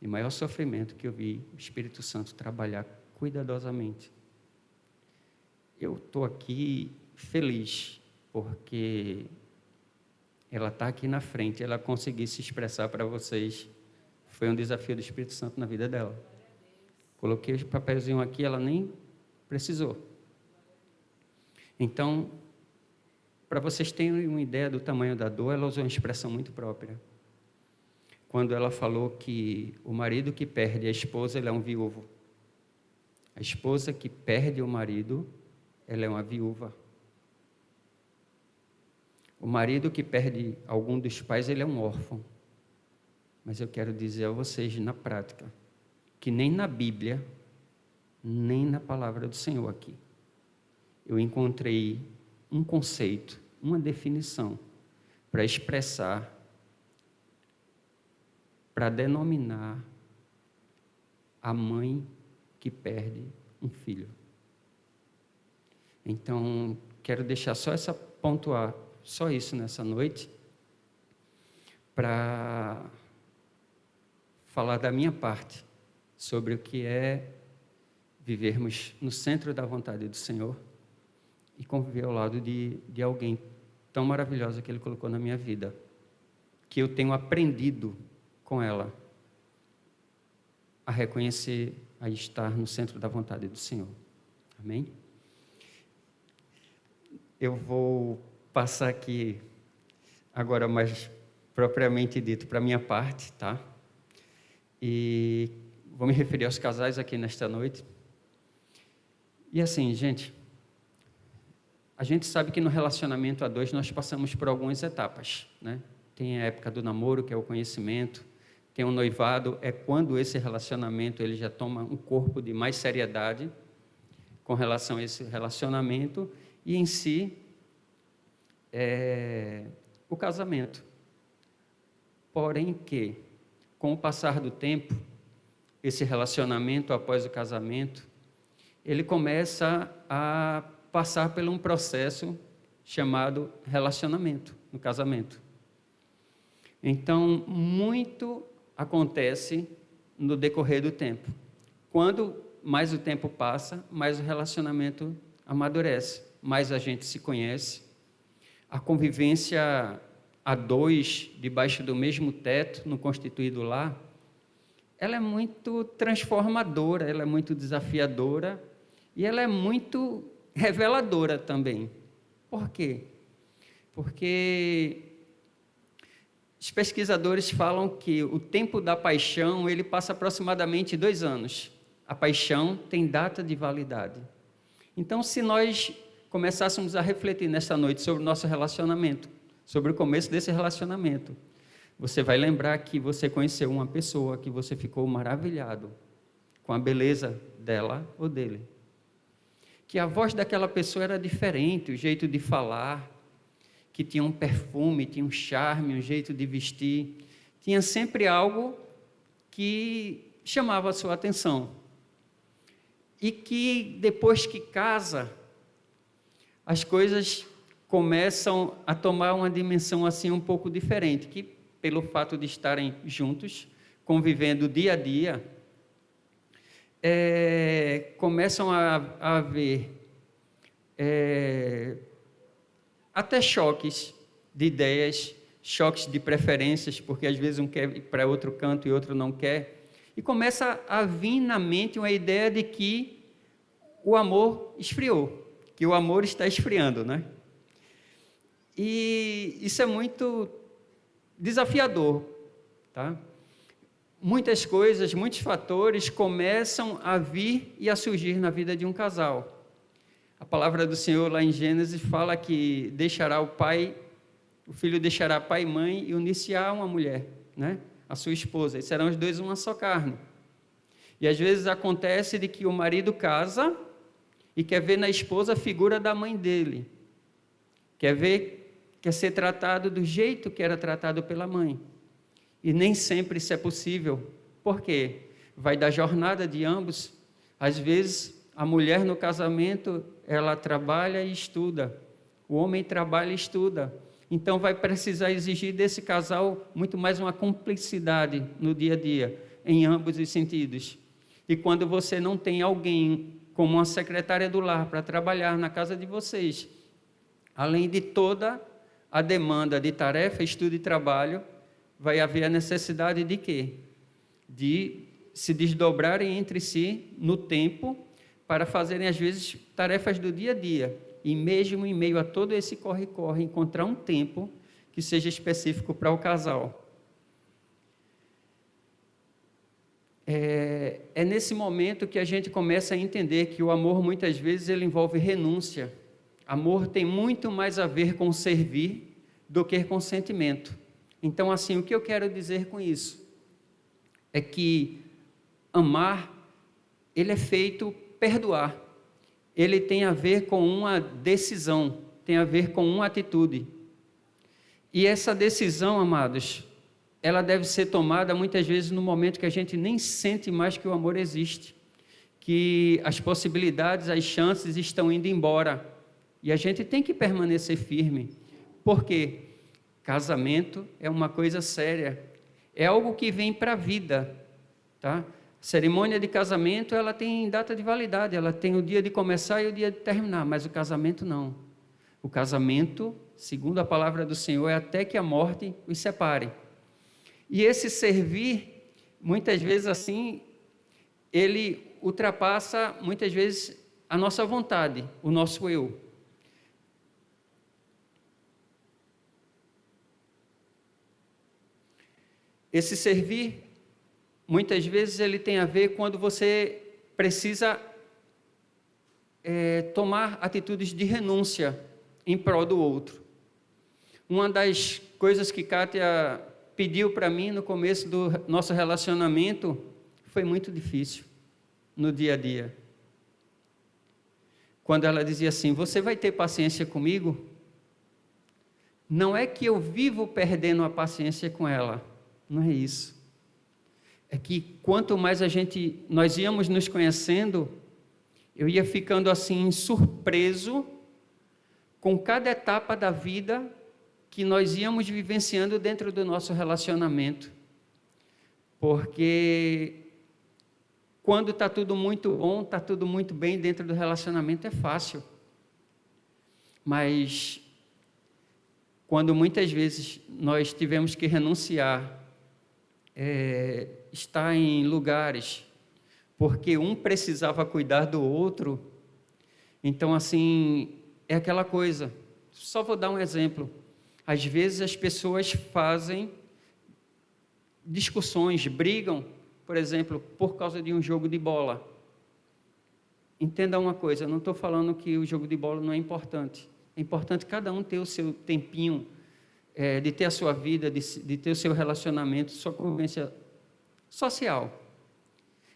de maior sofrimento que eu vi o Espírito Santo trabalhar cuidadosamente. Eu estou aqui feliz, porque ela está aqui na frente, ela conseguiu se expressar para vocês. Foi um desafio do Espírito Santo na vida dela. Coloquei o papelzinho aqui, ela nem precisou. Então, para vocês terem uma ideia do tamanho da dor, ela usou uma expressão muito própria. Quando ela falou que o marido que perde a esposa, ele é um viúvo. A esposa que perde o marido, ela é uma viúva. O marido que perde algum dos pais, ele é um órfão. Mas eu quero dizer a vocês, na prática, que nem na Bíblia, nem na palavra do Senhor aqui, eu encontrei um conceito, uma definição, para expressar, para denominar a mãe que perde um filho. Então, quero deixar só pontuar só isso nessa noite, para falar da minha parte sobre o que é vivermos no centro da vontade do Senhor e conviver ao lado de alguém tão maravilhosa que Ele colocou na minha vida, que eu tenho aprendido com ela a reconhecer, a estar no centro da vontade do Senhor. Amém? Eu vou passar aqui agora mais propriamente dito para a minha parte, tá? E vou me referir aos casais aqui nesta noite. E assim, gente, a gente sabe que no relacionamento a dois nós passamos por algumas etapas, né? Tem a época do namoro, que é o conhecimento. Tem o noivado, é quando esse relacionamento ele já toma um corpo de mais seriedade com relação a esse relacionamento. E em si, o casamento. Porém que, com o passar do tempo, esse relacionamento após o casamento, ele começa a passar por um processo chamado relacionamento no casamento. Então, muito acontece no decorrer do tempo. Quando mais o tempo passa, mais o relacionamento amadurece, mais a gente se conhece. A convivência a dois, debaixo do mesmo teto, no constituído lar, ela é muito transformadora, ela é muito desafiadora e ela é muito reveladora também. Por quê? Porque os pesquisadores falam que o tempo da paixão, ele passa aproximadamente 2 anos. A paixão tem data de validade. Então, se nós começássemos a refletir nesta noite sobre o nosso relacionamento, sobre o começo desse relacionamento, você vai lembrar que você conheceu uma pessoa que você ficou maravilhado com a beleza dela ou dele. Que a voz daquela pessoa era diferente, o jeito de falar, que tinha um perfume, tinha um charme, um jeito de vestir, tinha sempre algo que chamava a sua atenção. E que depois que casa, as coisas começam a tomar uma dimensão assim um pouco diferente, que pelo fato de estarem juntos, convivendo dia a dia, começam a haver até choques de ideias, choques de preferências, porque às vezes um quer ir para outro canto e outro não quer, e começa a vir na mente uma ideia de que o amor esfriou, que o amor está esfriando, né? E isso é muito desafiador, tá? Muitas coisas, muitos fatores começam a vir e a surgir na vida de um casal. A palavra do Senhor lá em Gênesis fala que o filho deixará pai e mãe e unir-se-á uma mulher, né? A sua esposa, e serão os dois uma só carne. E às vezes acontece de que o marido casa e quer ver na esposa a figura da mãe dele, quer ser tratado do jeito que era tratado pela mãe. E nem sempre isso é possível. Por quê? Vai da jornada de ambos. Às vezes, a mulher no casamento, ela trabalha e estuda. O homem trabalha e estuda. Então, vai precisar exigir desse casal muito mais uma cumplicidade no dia a dia, em ambos os sentidos. E quando você não tem alguém como uma secretária do lar para trabalhar na casa de vocês, além de toda a demanda de tarefa, estudo e trabalho, vai haver a necessidade de quê? De se desdobrarem entre si no tempo para fazerem, às vezes, tarefas do dia a dia. E mesmo em meio a todo esse corre-corre, encontrar um tempo que seja específico para o casal. É nesse momento que a gente começa a entender que o amor, muitas vezes, ele envolve renúncia. Amor tem muito mais a ver com servir do que com sentimento. Então, assim, o que eu quero dizer com isso? É que amar, ele é feito perdoar. Ele tem a ver com uma decisão, tem a ver com uma atitude. E essa decisão, amados, ela deve ser tomada muitas vezes no momento que a gente nem sente mais que o amor existe, que as possibilidades, as chances estão indo embora. E a gente tem que permanecer firme. Por quê? Casamento é uma coisa séria, é algo que vem para a vida, tá? Cerimônia de casamento, ela tem data de validade, ela tem o dia de começar e o dia de terminar, mas o casamento não. O casamento, segundo a palavra do Senhor, é até que a morte os separe. E esse servir, muitas vezes assim, ele ultrapassa, muitas vezes, a nossa vontade, o nosso eu. Esse servir, muitas vezes, ele tem a ver quando você precisa tomar atitudes de renúncia em prol do outro. Uma das coisas que Kátia pediu para mim no começo do nosso relacionamento foi muito difícil no dia a dia. Quando ela dizia assim: você vai ter paciência comigo? Não é que eu vivo perdendo a paciência com ela. Não é isso. É que quanto mais nós íamos nos conhecendo, eu ia ficando assim surpreso com cada etapa da vida que nós íamos vivenciando dentro do nosso relacionamento. Porque quando está tudo muito bom, está tudo muito bem dentro do relacionamento, é fácil. mas quando muitas vezes nós tivemos que renunciar, estar em lugares, porque um precisava cuidar do outro, então assim, é aquela coisa, só vou dar um exemplo, às vezes as pessoas fazem discussões, brigam, por exemplo, por causa de um jogo de bola. Entenda uma coisa, eu não estou falando que o jogo de bola não é importante. É importante cada um ter o seu tempinho, de ter a sua vida, de ter o seu relacionamento, sua convivência social.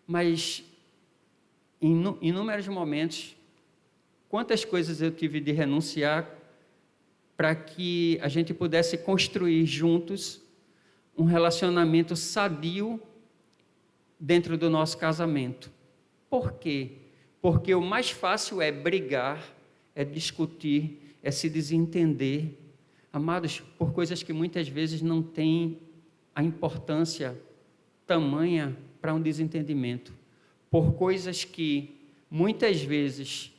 Mas, em inúmeros momentos, quantas coisas eu tive de renunciar para que a gente pudesse construir juntos um relacionamento sadio dentro do nosso casamento. Por quê? Porque o mais fácil é brigar, é discutir, é se desentender, amados, por coisas que muitas vezes não têm a importância tamanha para um desentendimento, por coisas que muitas vezes,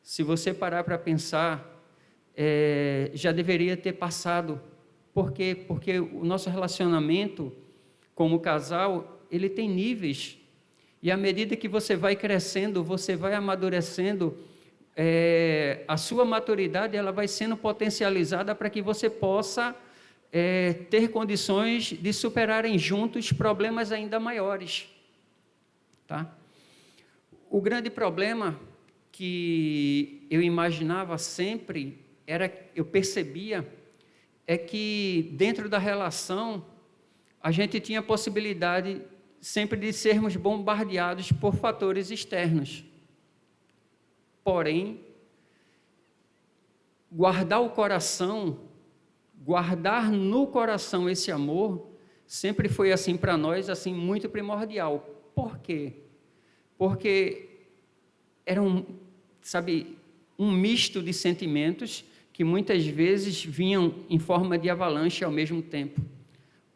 se você parar para pensar, já deveria ter passado. Por quê? Porque o nosso relacionamento como casal, ele tem níveis, e à medida que você vai crescendo, você vai amadurecendo, a sua maturidade ela vai sendo potencializada para que você possa ter condições de superarem juntos problemas ainda maiores. Tá? O grande problema que eu imaginava sempre, eu percebia, é que dentro da relação, a gente tinha a possibilidade sempre de sermos bombardeados por fatores externos. Porém, guardar no coração esse amor, sempre foi assim para nós, assim, muito primordial. Por quê? Porque era um misto de sentimentos que muitas vezes vinham em forma de avalanche ao mesmo tempo.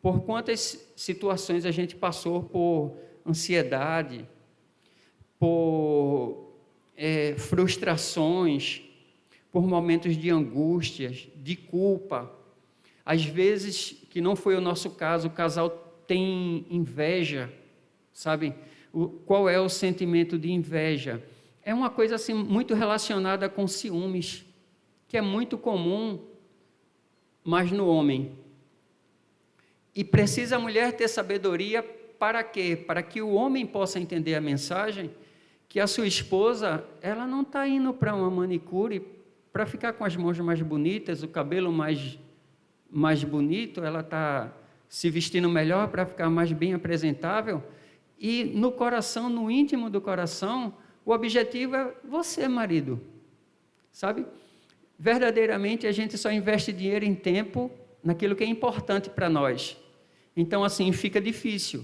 Por quantas situações a gente passou por ansiedade, por frustrações, por momentos de angústias, de culpa. Às vezes, que não foi o nosso caso, o casal tem inveja, sabe? Qual é o sentimento de inveja? É uma coisa assim muito relacionada com ciúmes, que é muito comum, mas no homem. E precisa a mulher ter sabedoria para quê? Para que o homem possa entender a mensagem, que a sua esposa, ela não está indo para uma manicure para ficar com as mãos mais bonitas, o cabelo mais bonito, ela está se vestindo melhor para ficar mais bem apresentável, e no coração, no íntimo do coração, o objetivo é você, marido, sabe? Verdadeiramente, a gente só investe dinheiro em tempo naquilo que é importante para nós. Então, assim, fica difícil.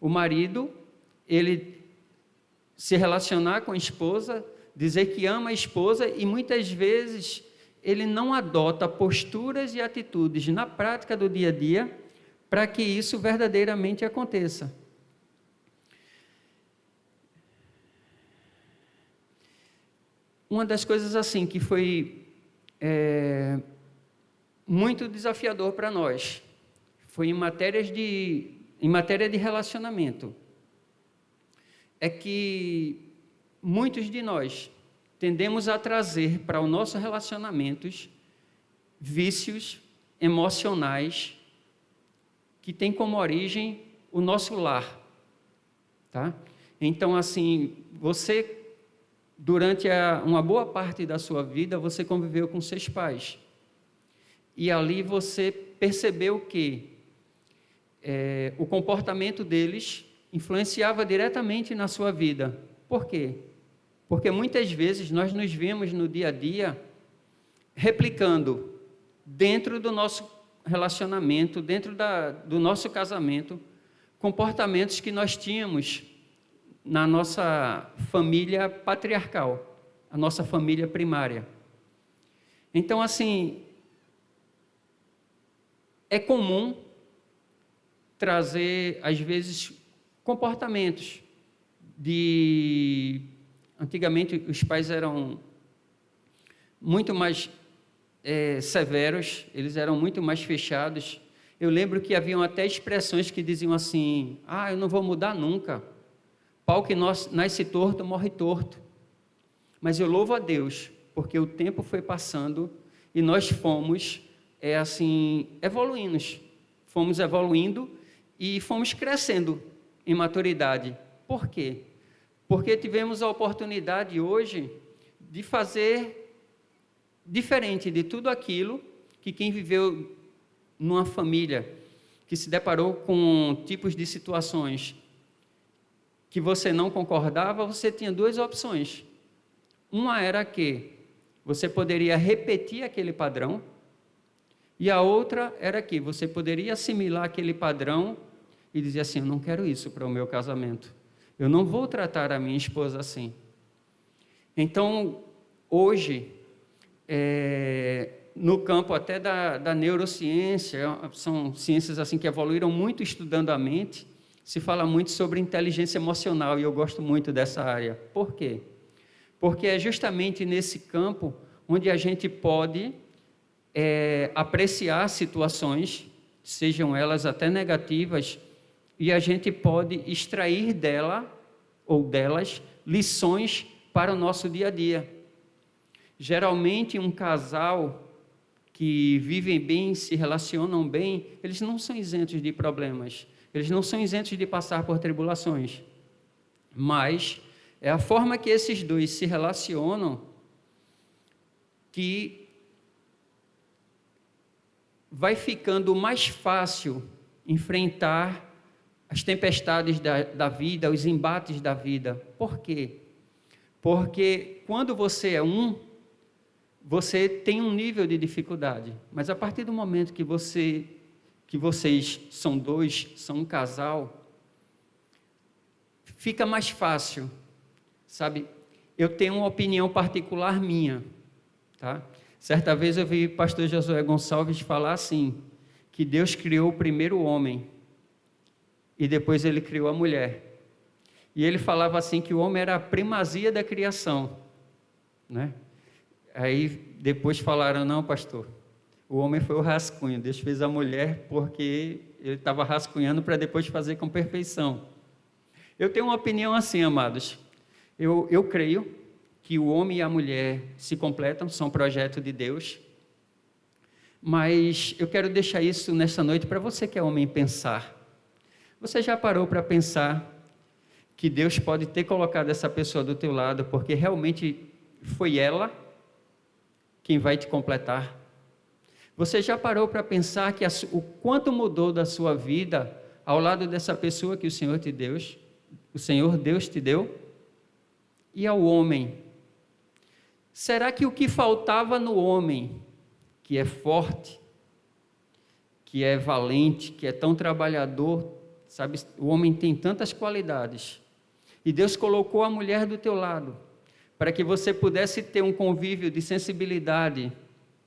O marido, ele se relacionar com a esposa, dizer que ama a esposa, e muitas vezes ele não adota posturas e atitudes na prática do dia a dia para que isso verdadeiramente aconteça. Uma das coisas assim que foi muito desafiador para nós foi em matéria de relacionamento. É que muitos de nós tendemos a trazer para o nosso relacionamentos vícios emocionais que têm como origem o nosso lar, tá? Então, assim, você, durante uma boa parte da sua vida, você conviveu com seus pais. E ali você percebeu que o comportamento deles influenciava diretamente na sua vida. Por quê? Porque muitas vezes nós nos vemos no dia a dia replicando dentro do nosso relacionamento, dentro do nosso casamento, comportamentos que nós tínhamos na nossa família patriarcal, a nossa família primária. Então, assim, é comum trazer, às vezes, comportamentos Antigamente, os pais eram muito mais severos, eles eram muito mais fechados. Eu lembro que haviam até expressões que diziam assim: eu não vou mudar nunca. Pau que nasce torto, morre torto. Mas eu louvo a Deus, porque o tempo foi passando e nós fomos, evoluindo e fomos crescendo em maturidade. Por quê? Porque tivemos a oportunidade hoje de fazer diferente de tudo aquilo que quem viveu numa família, que se deparou com tipos de situações que você não concordava, você tinha duas opções. Uma era que você poderia repetir aquele padrão, e a outra era que você poderia assimilar aquele padrão e dizer assim: eu não quero isso para o meu casamento. Eu não vou tratar a minha esposa assim. Então, hoje, no campo até da neurociência, são ciências assim que evoluíram muito estudando a mente, se fala muito sobre inteligência emocional, e eu gosto muito dessa área. Por quê? Porque é justamente nesse campo onde a gente pode apreciar situações, sejam elas até negativas, e a gente pode extrair dela ou delas lições para o nosso dia a dia. Geralmente, um casal que vivem bem, se relacionam bem, eles não são isentos de problemas, eles não são isentos de passar por tribulações, mas é a forma que esses dois se relacionam que vai ficando mais fácil enfrentar as tempestades da vida, os embates da vida. Por quê? Porque quando você é você tem um nível de dificuldade, mas a partir do momento que vocês são dois, são um casal, fica mais fácil, sabe? Eu tenho uma opinião particular minha, tá? Certa vez eu vi o pastor Josué Gonçalves falar assim, que Deus criou o primeiro homem e depois ele criou a mulher. E ele falava assim que o homem era a primazia da criação, né? Aí depois falaram: não, pastor, o homem foi o rascunho, Deus fez a mulher porque ele estava rascunhando para depois fazer com perfeição. Eu tenho uma opinião assim, amados. Eu creio que o homem e a mulher se completam, são projeto de Deus, mas eu quero deixar isso nessa noite para você que é homem pensar. Você já parou para pensar que Deus pode ter colocado essa pessoa do teu lado porque realmente foi ela quem vai te completar? Você já parou para pensar que o quanto mudou da sua vida ao lado dessa pessoa que o Senhor Deus te deu? E ao homem? Será que o que faltava no homem, que é forte, que é valente, que é tão trabalhador, sabe, o homem tem tantas qualidades, e Deus colocou a mulher do teu lado, para que você pudesse ter um convívio de sensibilidade,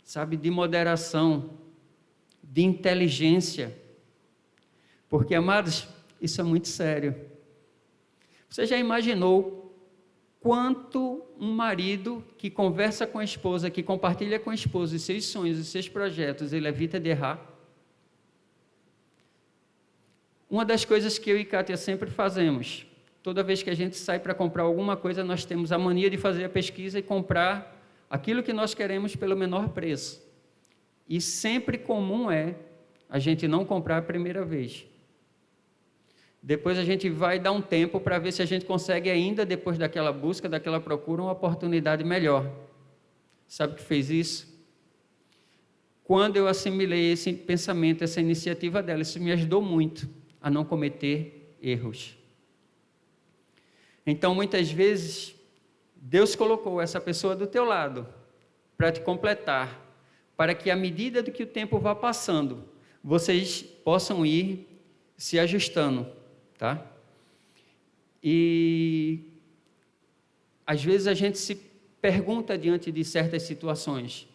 sabe, de moderação, de inteligência, porque, amados, isso é muito sério. Você já imaginou quanto um marido que conversa com a esposa, que compartilha com a esposa os seus sonhos, os seus projetos, ele evita de errar? Uma das coisas que eu e Kátia sempre fazemos, toda vez que a gente sai para comprar alguma coisa, nós temos a mania de fazer a pesquisa e comprar aquilo que nós queremos pelo menor preço. E sempre comum é a gente não comprar a primeira vez. Depois a gente vai dar um tempo para ver se a gente consegue ainda, depois daquela busca, daquela procura, uma oportunidade melhor. Sabe o que fez isso? Quando eu assimilei esse pensamento, essa iniciativa dela, isso me ajudou muito a não cometer erros. Então, muitas vezes, Deus colocou essa pessoa do teu lado para te completar, para que à medida do que o tempo vá passando, vocês possam ir se ajustando, tá? E às vezes a gente se pergunta diante de certas situações: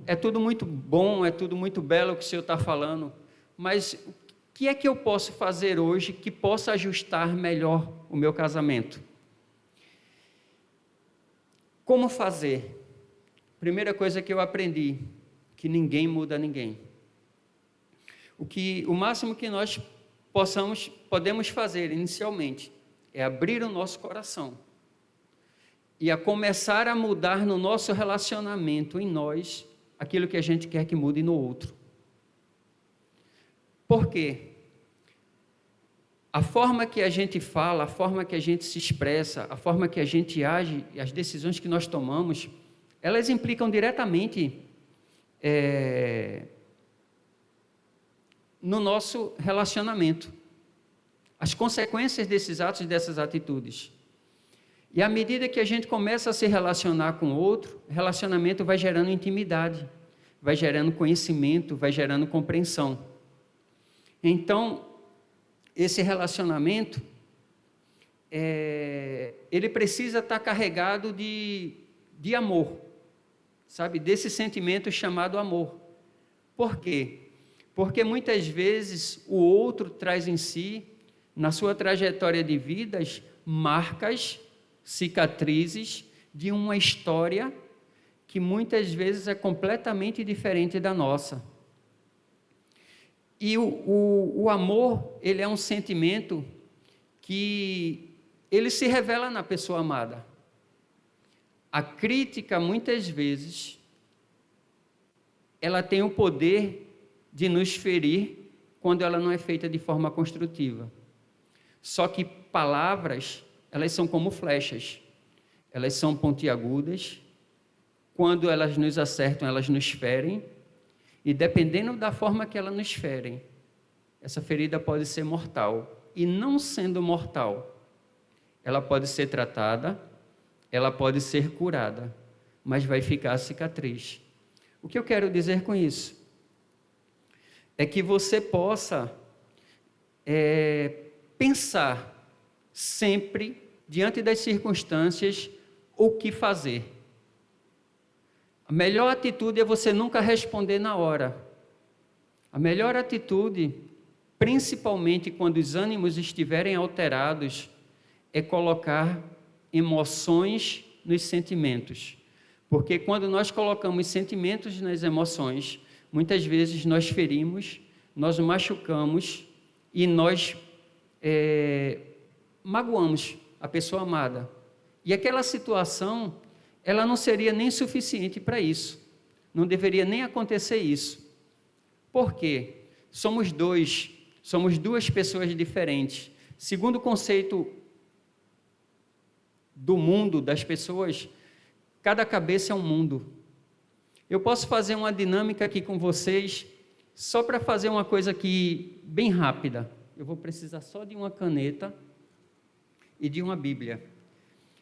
é tudo muito bom, é tudo muito belo o que o Senhor está falando, mas o que é que eu posso fazer hoje que possa ajustar melhor o meu casamento? Como fazer? Primeira coisa que eu aprendi, que ninguém muda ninguém. O máximo que nós podemos fazer inicialmente é abrir o nosso coração e a começar a mudar no nosso relacionamento em nós aquilo que a gente quer que mude no outro. Por quê? A forma que a gente fala, a forma que a gente se expressa, a forma que a gente age, as decisões que nós tomamos, elas implicam diretamente no nosso relacionamento. As consequências desses atos e dessas atitudes. E à medida que a gente começa a se relacionar com o outro, o relacionamento vai gerando intimidade, vai gerando conhecimento, vai gerando compreensão. Então, esse relacionamento, ele precisa estar carregado de amor, sabe? Desse sentimento chamado amor. Por quê? Porque muitas vezes o outro traz em si, na sua trajetória de vidas, marcas, cicatrizes de uma história que muitas vezes é completamente diferente da nossa. E o amor, ele é um sentimento que ele se revela na pessoa amada. A crítica, muitas vezes, ela tem o poder de nos ferir quando ela não é feita de forma construtiva. Só que palavras, elas são como flechas. Elas são pontiagudas. Quando elas nos acertam, elas nos ferem. E dependendo da forma que elas nos ferem, essa ferida pode ser mortal. E não sendo mortal, ela pode ser tratada, ela pode ser curada, mas vai ficar a cicatriz. O que eu quero dizer com isso? É que você possa pensar sempre, diante das circunstâncias, o que fazer. A melhor atitude é você nunca responder na hora. A melhor atitude, principalmente quando os ânimos estiverem alterados, é colocar emoções nos sentimentos. Porque quando nós colocamos sentimentos nas emoções, muitas vezes nós ferimos, nós machucamos e nós magoamos a pessoa amada. E aquela situação, ela não seria nem suficiente para isso. Não deveria nem acontecer isso. Por quê? Somos duas pessoas diferentes. Segundo o conceito do mundo, das pessoas, cada cabeça é um mundo. Eu posso fazer uma dinâmica aqui com vocês, só para fazer uma coisa aqui bem rápida. Eu vou precisar só de uma caneta e de uma Bíblia.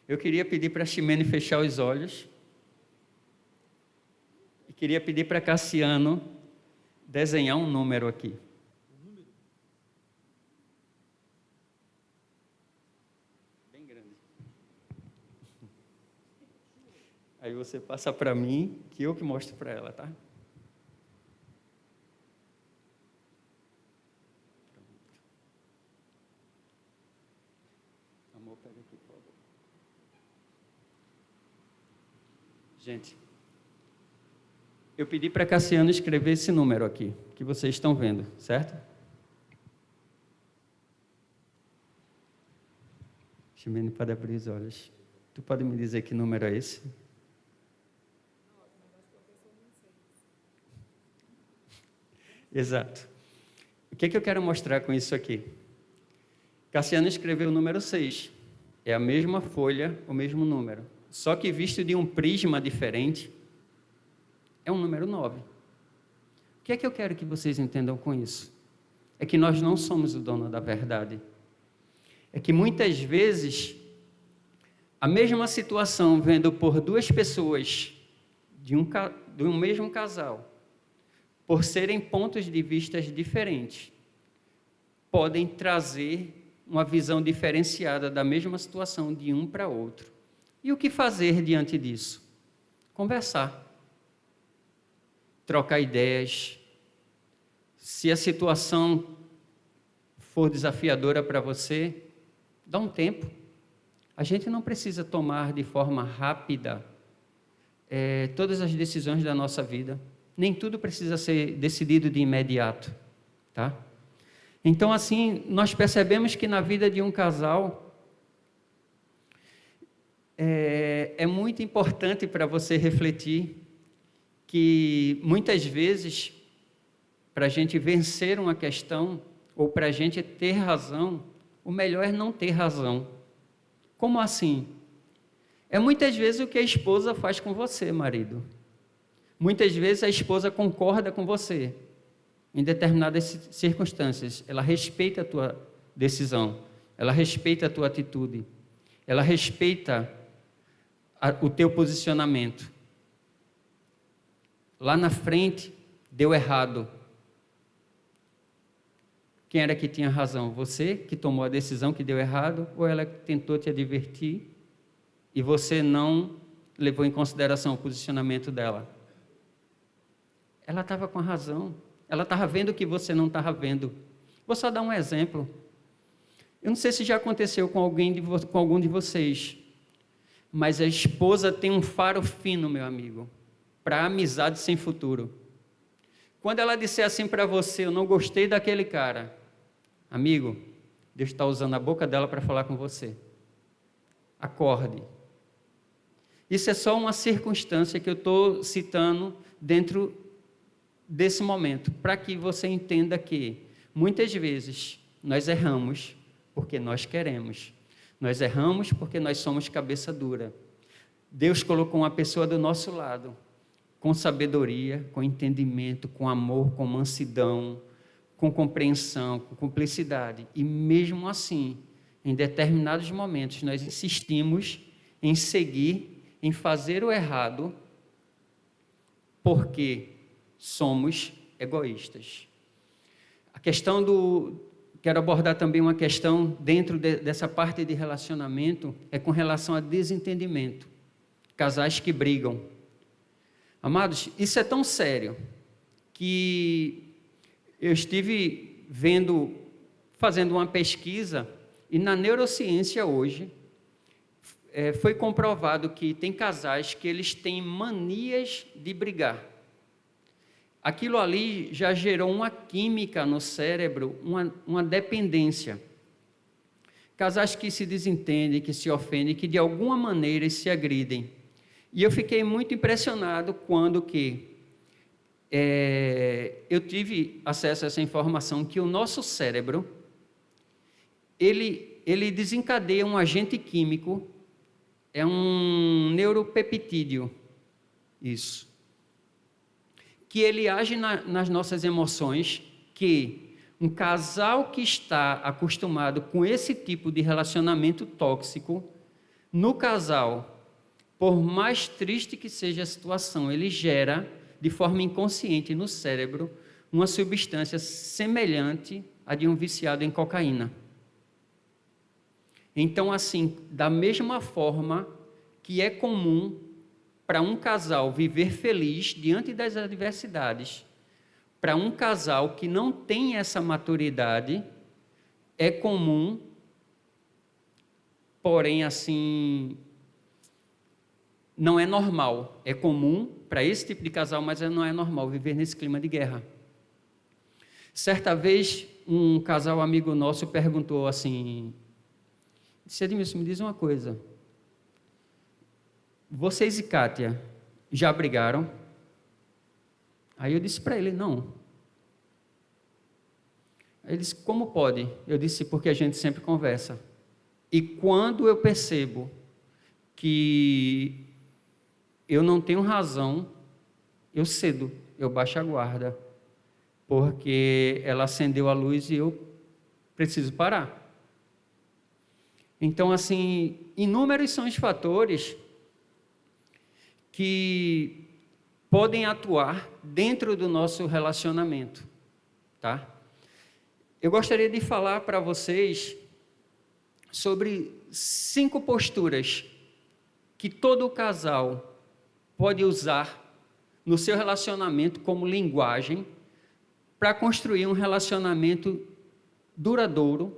Eu queria pedir para a Ximene fechar os olhos. E queria pedir para Cassiano desenhar um número aqui. Bem grande. Aí você passa para mim, que eu que mostro para ela, tá? Amor, pega aqui, por favor. Gente, eu pedi para Cassiano escrever esse número aqui, que vocês estão vendo, certo? Ximene, pode abrir os olhos. Tu pode me dizer que número é esse? Exato. O que eu quero mostrar com isso aqui? Cassiano escreveu o número 6. É a mesma folha, o mesmo número. Só que visto de um prisma diferente, é um número 9. O que é que eu quero que vocês entendam com isso? É que nós não somos o dono da verdade. É que muitas vezes, a mesma situação vendo por duas pessoas de um mesmo casal, por serem pontos de vista diferentes, podem trazer uma visão diferenciada da mesma situação de um para outro. E o que fazer diante disso? Conversar. Trocar ideias. Se a situação for desafiadora para você, dá um tempo. A gente não precisa tomar de forma rápida todas as decisões da nossa vida. Nem tudo precisa ser decidido de imediato, tá? Então, assim, nós percebemos que na vida de um casal é muito importante para você refletir que muitas vezes, para a gente vencer uma questão ou para a gente ter razão, o melhor é não ter razão. Como assim? É muitas vezes o que a esposa faz com você, marido. Muitas vezes a esposa concorda com você em determinadas circunstâncias. Ela respeita a tua decisão, ela respeita a tua atitude, ela respeita o teu posicionamento. Lá na frente, deu errado. Quem era que tinha razão? Você que tomou a decisão que deu errado, ou ela que tentou te advertir e você não levou em consideração o posicionamento dela? Ela estava com a razão. Ela estava vendo o que você não estava vendo. Vou só dar um exemplo. Eu não sei se já aconteceu com algum de vocês, mas a esposa tem um faro fino, meu amigo, para amizade sem futuro. Quando ela disser assim para você, eu não gostei daquele cara, amigo, Deus está usando a boca dela para falar com você. Acorde. Isso é só uma circunstância que eu estou citando dentro desse momento, para que você entenda que, muitas vezes, nós erramos porque nós queremos. Nós erramos porque nós somos cabeça dura. Deus colocou uma pessoa do nosso lado, com sabedoria, com entendimento, com amor, com mansidão, com compreensão, com cumplicidade. E mesmo assim, em determinados momentos, nós insistimos em seguir, em fazer o errado, porque somos egoístas. A questão quero abordar também uma questão dentro dessa parte de relacionamento, é com relação a desentendimento. Casais que brigam. Amados, isso é tão sério que eu estive fazendo uma pesquisa, e na neurociência hoje, foi comprovado que tem casais que eles têm manias de brigar. Aquilo ali já gerou uma química no cérebro, uma dependência. Casais que se desentendem, que se ofendem, que de alguma maneira se agridem. E eu fiquei muito impressionado quando eu tive acesso a essa informação, que o nosso cérebro, ele desencadeia um agente químico, é um neuropeptídeo, isso, que ele age nas nossas emoções, que um casal que está acostumado com esse tipo de relacionamento tóxico, no casal, por mais triste que seja a situação, ele gera, de forma inconsciente no cérebro, uma substância semelhante à de um viciado em cocaína. Então, assim, da mesma forma que é comum para um casal viver feliz diante das adversidades, para um casal que não tem essa maturidade, é comum, porém, assim, não é normal. É comum para esse tipo de casal, mas não é normal viver nesse clima de guerra. Certa vez, um casal amigo nosso perguntou assim, disse: Edmilson, me diz uma coisa, vocês e Kátia já brigaram? Aí eu disse para ele: não. Aí ele disse: como pode? Eu disse: porque a gente sempre conversa. E quando eu percebo que eu não tenho razão, eu cedo, eu baixo a guarda, porque ela acendeu a luz e eu preciso parar. Então, assim, inúmeros são os fatores que podem atuar dentro do nosso relacionamento, tá? Eu gostaria de falar para vocês sobre 5 posturas que todo casal pode usar no seu relacionamento como linguagem para construir um relacionamento duradouro,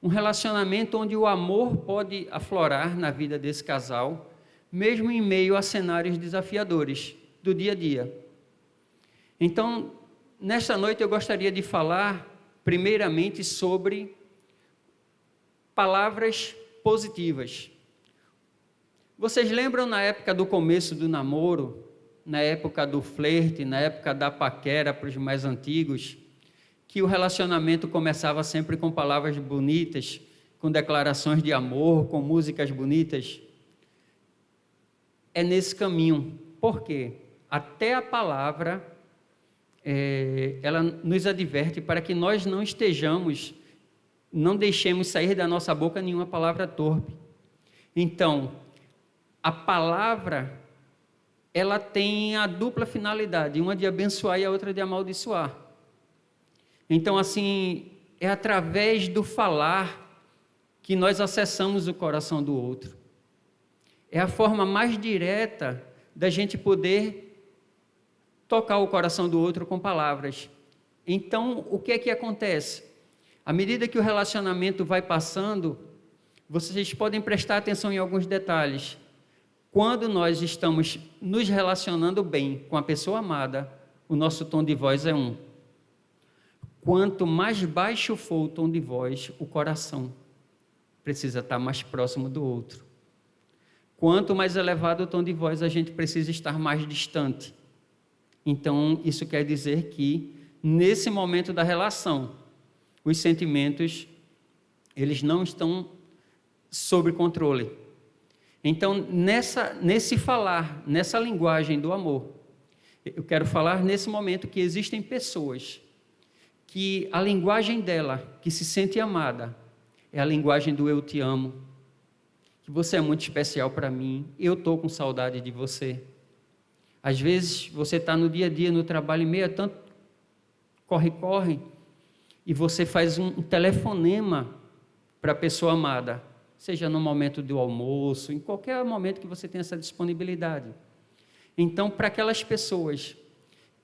um relacionamento onde o amor pode aflorar na vida desse casal, mesmo em meio a cenários desafiadores do dia a dia. Então, nesta noite eu gostaria de falar, primeiramente, sobre palavras positivas. Vocês lembram na época do começo do namoro, na época do flerte, na época da paquera para os mais antigos, que o relacionamento começava sempre com palavras bonitas, com declarações de amor, com músicas bonitas? É nesse caminho. Por quê? Até a palavra, ela nos adverte para que nós não deixemos sair da nossa boca nenhuma palavra torpe. Então, a palavra, ela tem a dupla finalidade, uma de abençoar e a outra de amaldiçoar. Então, assim, é através do falar que nós acessamos o coração do outro. É a forma mais direta da gente poder tocar o coração do outro com palavras. Então, o que é que acontece? À medida que o relacionamento vai passando, vocês podem prestar atenção em alguns detalhes. Quando nós estamos nos relacionando bem com a pessoa amada, o nosso tom de voz é um. Quanto mais baixo for o tom de voz, o coração precisa estar mais próximo do outro. Quanto mais elevado o tom de voz, a gente precisa estar mais distante. Então, isso quer dizer que, nesse momento da relação, os sentimentos, eles não estão sob controle. Então, nesse falar, nessa linguagem do amor, eu quero falar nesse momento que existem pessoas que a linguagem dela, que se sente amada, é a linguagem do eu te amo, que você é muito especial para mim, eu estou com saudade de você. Às vezes, você está no dia a dia, no trabalho, em meio a tanto corre, e você faz um telefonema para a pessoa amada, seja no momento do almoço, em qualquer momento que você tenha essa disponibilidade. Então, para aquelas pessoas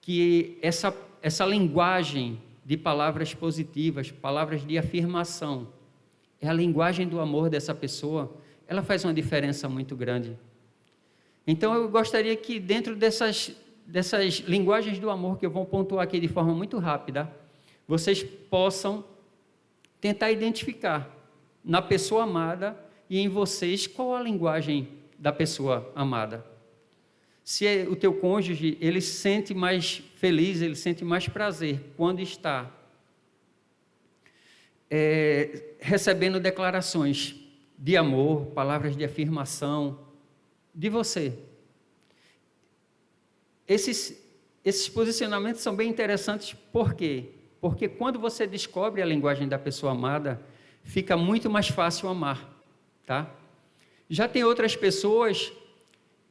que essa linguagem de palavras positivas, palavras de afirmação, é a linguagem do amor dessa pessoa, ela faz uma diferença muito grande. Então, eu gostaria que dentro dessas linguagens do amor, que eu vou pontuar aqui de forma muito rápida, vocês possam tentar identificar na pessoa amada e em vocês qual a linguagem da pessoa amada. Se o teu cônjuge, ele se sente mais feliz, ele sente mais prazer quando está recebendo declarações de amor, palavras de afirmação de você. Esses posicionamentos são bem interessantes, por quê? Porque quando você descobre a linguagem da pessoa amada, fica muito mais fácil amar, tá? Já tem outras pessoas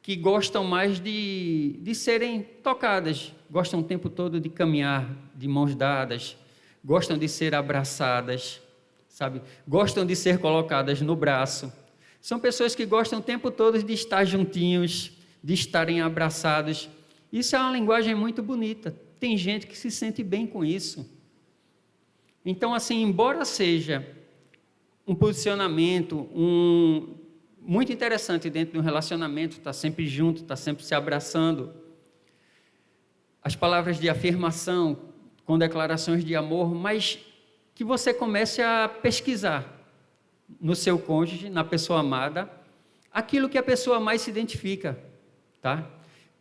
que gostam mais de serem tocadas, gostam o tempo todo de caminhar de mãos dadas, gostam de ser abraçadas, sabe? Gostam de ser colocadas no braço. São pessoas que gostam o tempo todo de estar juntinhos, de estarem abraçados. Isso é uma linguagem muito bonita. Tem gente que se sente bem com isso. Então, assim, embora seja um posicionamento muito interessante dentro de um relacionamento, está sempre junto, está sempre se abraçando, as palavras de afirmação, com declarações de amor, mas que você comece a pesquisar no seu cônjuge, na pessoa amada, aquilo que a pessoa mais se identifica, tá?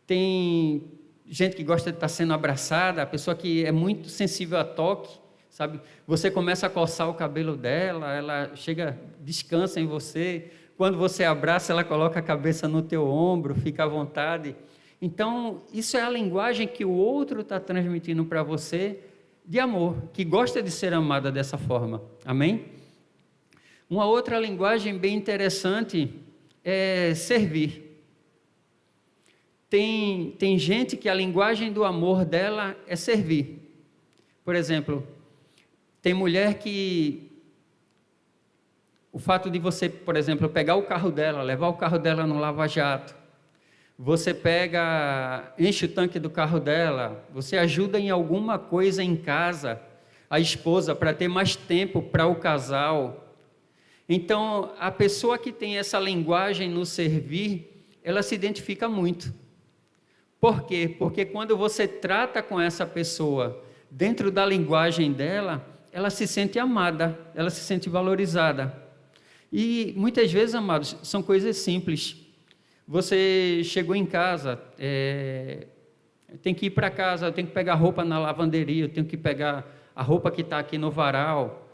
Tem gente que gosta de estar sendo abraçada, a pessoa que é muito sensível a toque, sabe? Você começa a coçar o cabelo dela, ela chega, descansa em você. Quando você abraça, ela coloca a cabeça no teu ombro, fica à vontade. Então, isso é a linguagem que o outro está transmitindo para você de amor, que gosta de ser amada dessa forma. Amém? Uma outra linguagem bem interessante é servir. Tem gente que a linguagem do amor dela é servir. Por exemplo, tem mulher que o fato de você, por exemplo, pegar o carro dela, levar o carro dela no lava-jato, você enche o tanque do carro dela, você ajuda em alguma coisa em casa, a esposa, para ter mais tempo para o casal. Então, a pessoa que tem essa linguagem no servir, ela se identifica muito. Por quê? Porque quando você trata com essa pessoa dentro da linguagem dela, ela se sente amada, ela se sente valorizada. E muitas vezes, amados, são coisas simples. Você chegou em casa, tem que ir para casa, eu tenho que pegar roupa na lavanderia, eu tenho que pegar a roupa que está aqui no varal.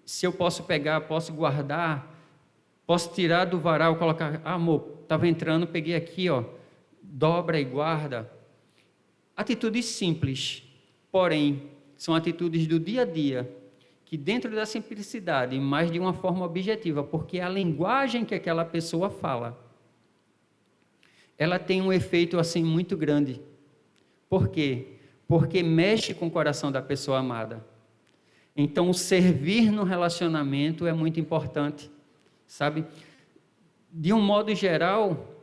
Se eu posso pegar, posso guardar, posso tirar do varal, colocar, amor, estava entrando, peguei aqui, ó, dobra e guarda. Atitudes simples, porém, são atitudes do dia a dia, que dentro da simplicidade, mas de uma forma objetiva, porque é a linguagem que aquela pessoa fala, ela tem um efeito assim muito grande. Por quê? Porque mexe com o coração da pessoa amada. Então, o servir no relacionamento é muito importante, sabe? De um modo geral,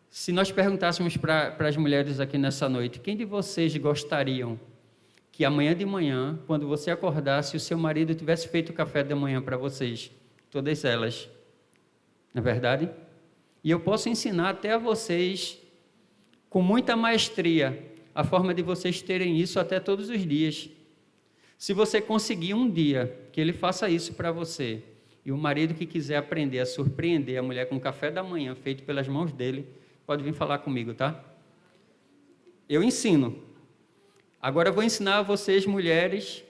se nós perguntássemos para as mulheres aqui nessa noite, quem de vocês gostariam que amanhã de manhã, quando você acordasse, o seu marido tivesse feito o café da manhã para vocês? Todas elas. Não é verdade? E eu posso ensinar até a vocês, com muita maestria, a forma de vocês terem isso até todos os dias. Se você conseguir um dia que ele faça isso para você, e o marido que quiser aprender a surpreender a mulher com o café da manhã feito pelas mãos dele, pode vir falar comigo, tá? Eu ensino. Agora eu vou ensinar a vocês, mulheres,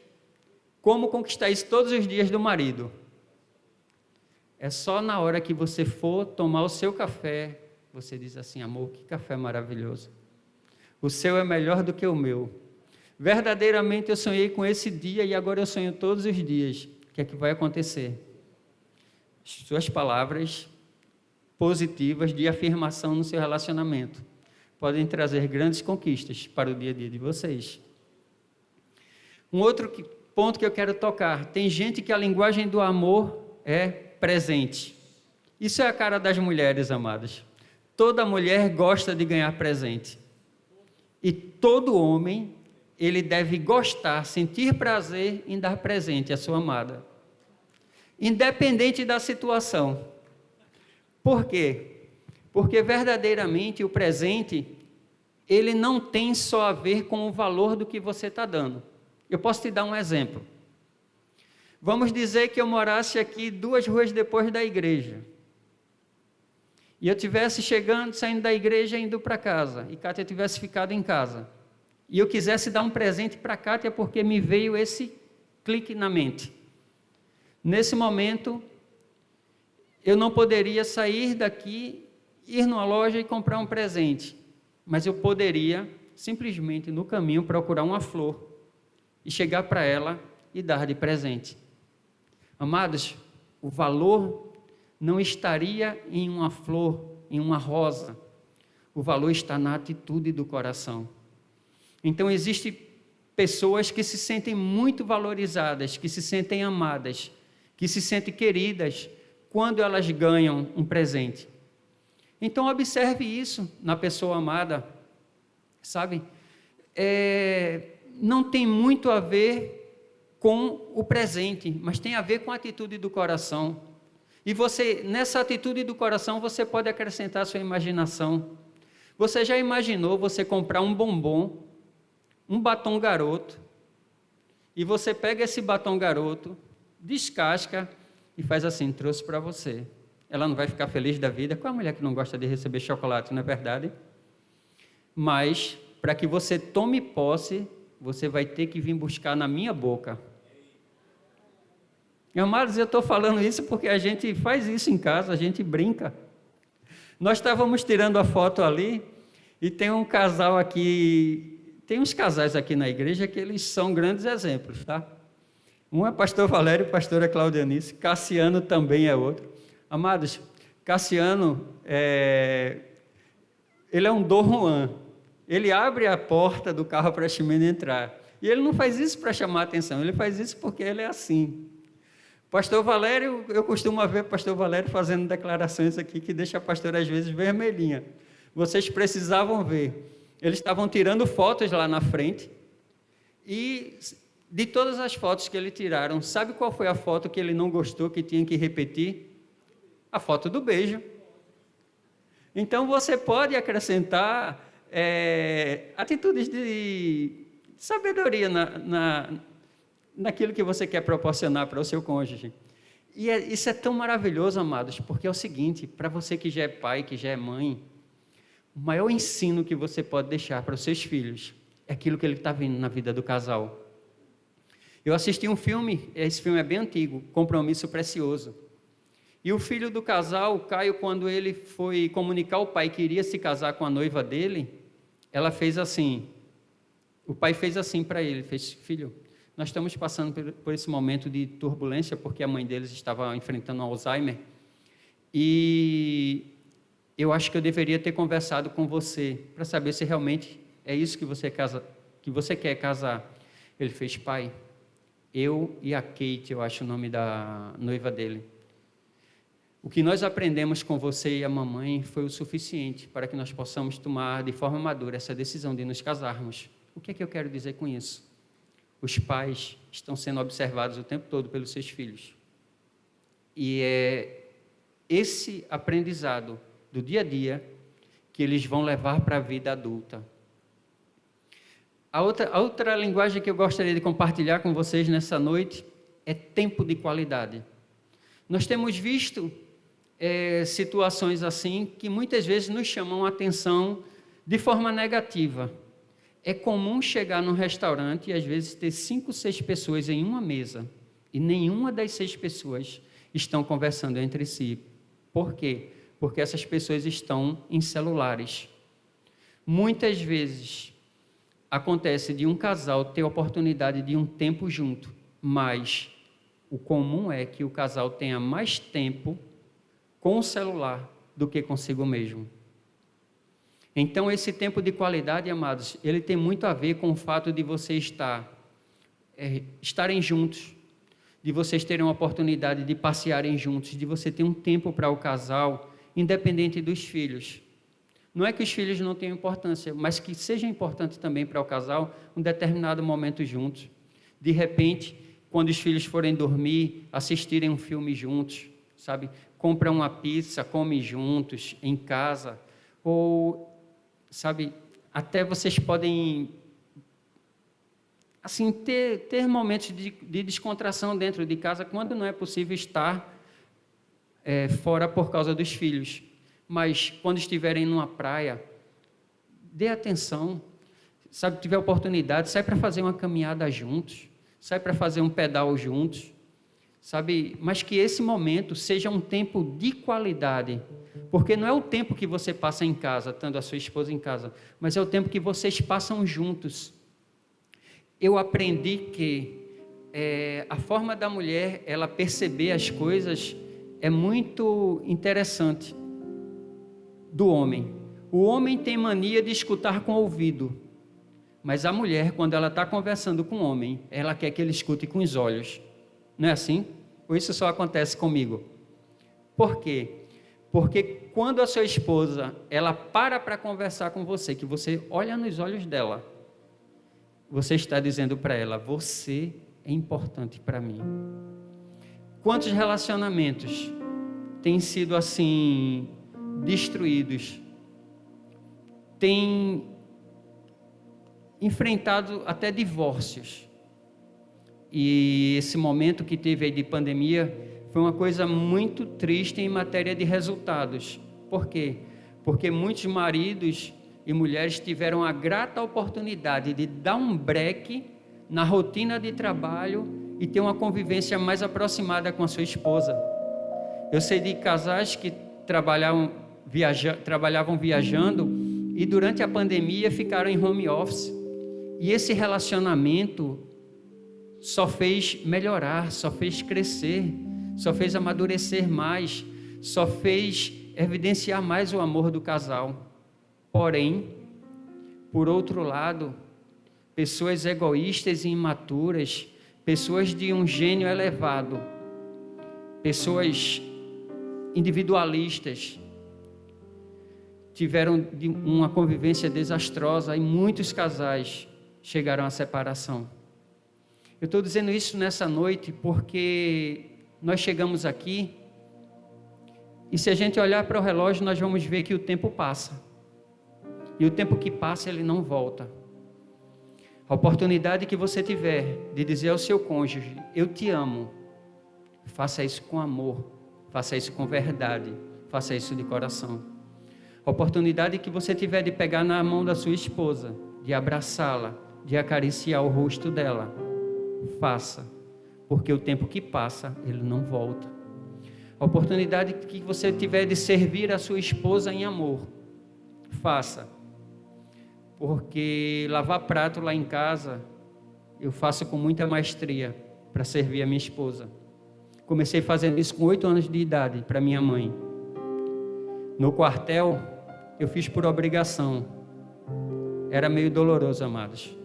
como conquistar isso todos os dias do marido. É só na hora que você for tomar o seu café, você diz assim, amor, que café maravilhoso. O seu é melhor do que o meu. Verdadeiramente eu sonhei com esse dia e agora eu sonho todos os dias. O que é que vai acontecer? Suas palavras positivas de afirmação no seu relacionamento podem trazer grandes conquistas para o dia a dia de vocês. Um outro ponto que eu quero tocar, tem gente que a linguagem do amor é presente. Isso é a cara das mulheres, amadas. Toda mulher gosta de ganhar presente. E todo homem, ele deve gostar, sentir prazer em dar presente à sua amada. Independente da situação. Por quê? Porque verdadeiramente o presente, ele não tem só a ver com o valor do que você está dando. Eu posso te dar um exemplo. Vamos dizer que eu morasse aqui 2 ruas depois da igreja. E eu estivesse saindo da igreja e indo para casa. E Kátia tivesse ficado em casa. E eu quisesse dar um presente para Kátia porque me veio esse clique na mente. Nesse momento, eu não poderia sair daqui, ir numa loja e comprar um presente, mas eu poderia simplesmente no caminho procurar uma flor e chegar para ela e dar de presente. Amados, o valor não estaria em uma flor, em uma rosa. O valor está na atitude do coração. Então existem pessoas que se sentem muito valorizadas, que se sentem amadas, que se sentem queridas quando elas ganham um presente. Então, observe isso na pessoa amada, sabe? Não tem muito a ver com o presente, mas tem a ver com a atitude do coração. E você, nessa atitude do coração, você pode acrescentar a sua imaginação. Você já imaginou você comprar um bombom, um batom garoto, e você pega esse batom garoto, descasca e faz assim, trouxe para você. Ela não vai ficar feliz da vida? Qual a mulher que não gosta de receber chocolate, não é verdade? Mas, para que você tome posse, você vai ter que vir buscar na minha boca. Amados, eu estou falando isso porque a gente faz isso em casa, a gente brinca. Nós estávamos tirando a foto ali, e tem um casal aqui, tem uns casais aqui na igreja que eles são grandes exemplos, tá? Um é pastor Valério, pastora Claudianice, Cassiano também é outro. Amados, Cassiano, ele é um Dom Juan. Ele abre a porta do carro para a Ximena entrar. E ele não faz isso para chamar a atenção, ele faz isso porque ele é assim. Pastor Valério, eu costumo ver o pastor Valério fazendo declarações aqui que deixa a pastora às vezes vermelhinha. Vocês precisavam ver. Eles estavam tirando fotos lá na frente e de todas as fotos que ele tiraram, sabe qual foi a foto que ele não gostou, que tinha que repetir? A foto do beijo. Então, você pode acrescentar atitudes de sabedoria naquilo que você quer proporcionar para o seu cônjuge. E isso é tão maravilhoso, amados, porque é o seguinte, para você que já é pai, que já é mãe, o maior ensino que você pode deixar para os seus filhos é aquilo que ele está vendo na vida do casal. Eu assisti um filme, esse filme é bem antigo, Compromisso Precioso. E o filho do casal, o Caio, quando ele foi comunicar ao pai que iria se casar com a noiva dele, ela fez assim, o pai fez assim para ele, fez: filho, nós estamos passando por esse momento de turbulência, porque a mãe deles estava enfrentando Alzheimer, e eu acho que eu deveria ter conversado com você, para saber se realmente é isso que você quer casar. Ele fez: pai, eu e a Kate, eu acho o nome da noiva dele, o que nós aprendemos com você e a mamãe foi o suficiente para que nós possamos tomar de forma madura essa decisão de nos casarmos. O que é que eu quero dizer com isso? Os pais estão sendo observados o tempo todo pelos seus filhos. E é esse aprendizado do dia a dia que eles vão levar para a vida adulta. A outra linguagem que eu gostaria de compartilhar com vocês nessa noite é tempo de qualidade. Nós temos visto situações assim que muitas vezes nos chamam a atenção de forma negativa. É comum chegar num restaurante e às vezes ter 5, 6 pessoas em uma mesa e nenhuma das 6 pessoas estão conversando entre si. Por quê? Porque essas pessoas estão em celulares. Muitas vezes acontece de um casal ter a oportunidade de um tempo junto, mas o comum é que o casal tenha mais tempo com o celular do que consigo mesmo. Então, esse tempo de qualidade, amados, ele tem muito a ver com o fato de vocês estarem juntos, de vocês terem uma oportunidade de passearem juntos, de você ter um tempo para o casal, independente dos filhos. Não é que os filhos não tenham importância, mas que seja importante também para o casal um determinado momento juntos. De repente, quando os filhos forem dormir, assistirem um filme juntos, sabe? Compram uma pizza, comem juntos em casa, ou, sabe, até vocês podem, assim, ter momentos de descontração dentro de casa, quando não é possível estar fora por causa dos filhos. Mas, quando estiverem numa praia, dê atenção, sabe, tiver oportunidade, sai para fazer uma caminhada juntos, sai para fazer um pedal juntos, sabe, mas que esse momento seja um tempo de qualidade, porque não é o tempo que você passa em casa, tendo a sua esposa em casa, mas é o tempo que vocês passam juntos. Eu aprendi que a forma da mulher, ela perceber as coisas, é muito interessante do homem. O homem tem mania de escutar com o ouvido, mas a mulher, quando ela está conversando com o homem, ela quer que ele escute com os olhos. Não é assim? Ou isso só acontece comigo? Por quê? Porque quando a sua esposa, ela para conversar com você, que você olha nos olhos dela, você está dizendo para ela: você é importante para mim. Quantos relacionamentos têm sido assim destruídos? Têm enfrentado até divórcios. E esse momento que teve aí de pandemia foi uma coisa muito triste em matéria de resultados. Por quê? Porque muitos maridos e mulheres tiveram a grata oportunidade de dar um break na rotina de trabalho e ter uma convivência mais aproximada com a sua esposa. Eu sei de casais que trabalhavam viajando e durante a pandemia ficaram em home office. E esse relacionamento só fez melhorar, só fez crescer, só fez amadurecer mais, só fez evidenciar mais o amor do casal. Porém, por outro lado, pessoas egoístas e imaturas, pessoas de um gênio elevado, pessoas individualistas, tiveram uma convivência desastrosa e muitos casais chegaram à separação. Eu estou dizendo isso nessa noite porque nós chegamos aqui E se a gente olhar para o relógio, nós vamos ver que o tempo passa. E o tempo que passa, ele não volta. A oportunidade que você tiver de dizer ao seu cônjuge, eu te amo, faça isso com amor, faça isso com verdade, faça isso de coração. A oportunidade que você tiver de pegar na mão da sua esposa, de abraçá-la, de acariciar o rosto dela, faça, porque o tempo que passa, ele não volta. A oportunidade que você tiver de servir a sua esposa em amor, faça, porque lavar prato lá em casa, eu faço com muita maestria para servir a minha esposa. Comecei fazendo isso com 8 anos de idade para minha mãe. No quartel, eu fiz por obrigação. Era meio doloroso, amados.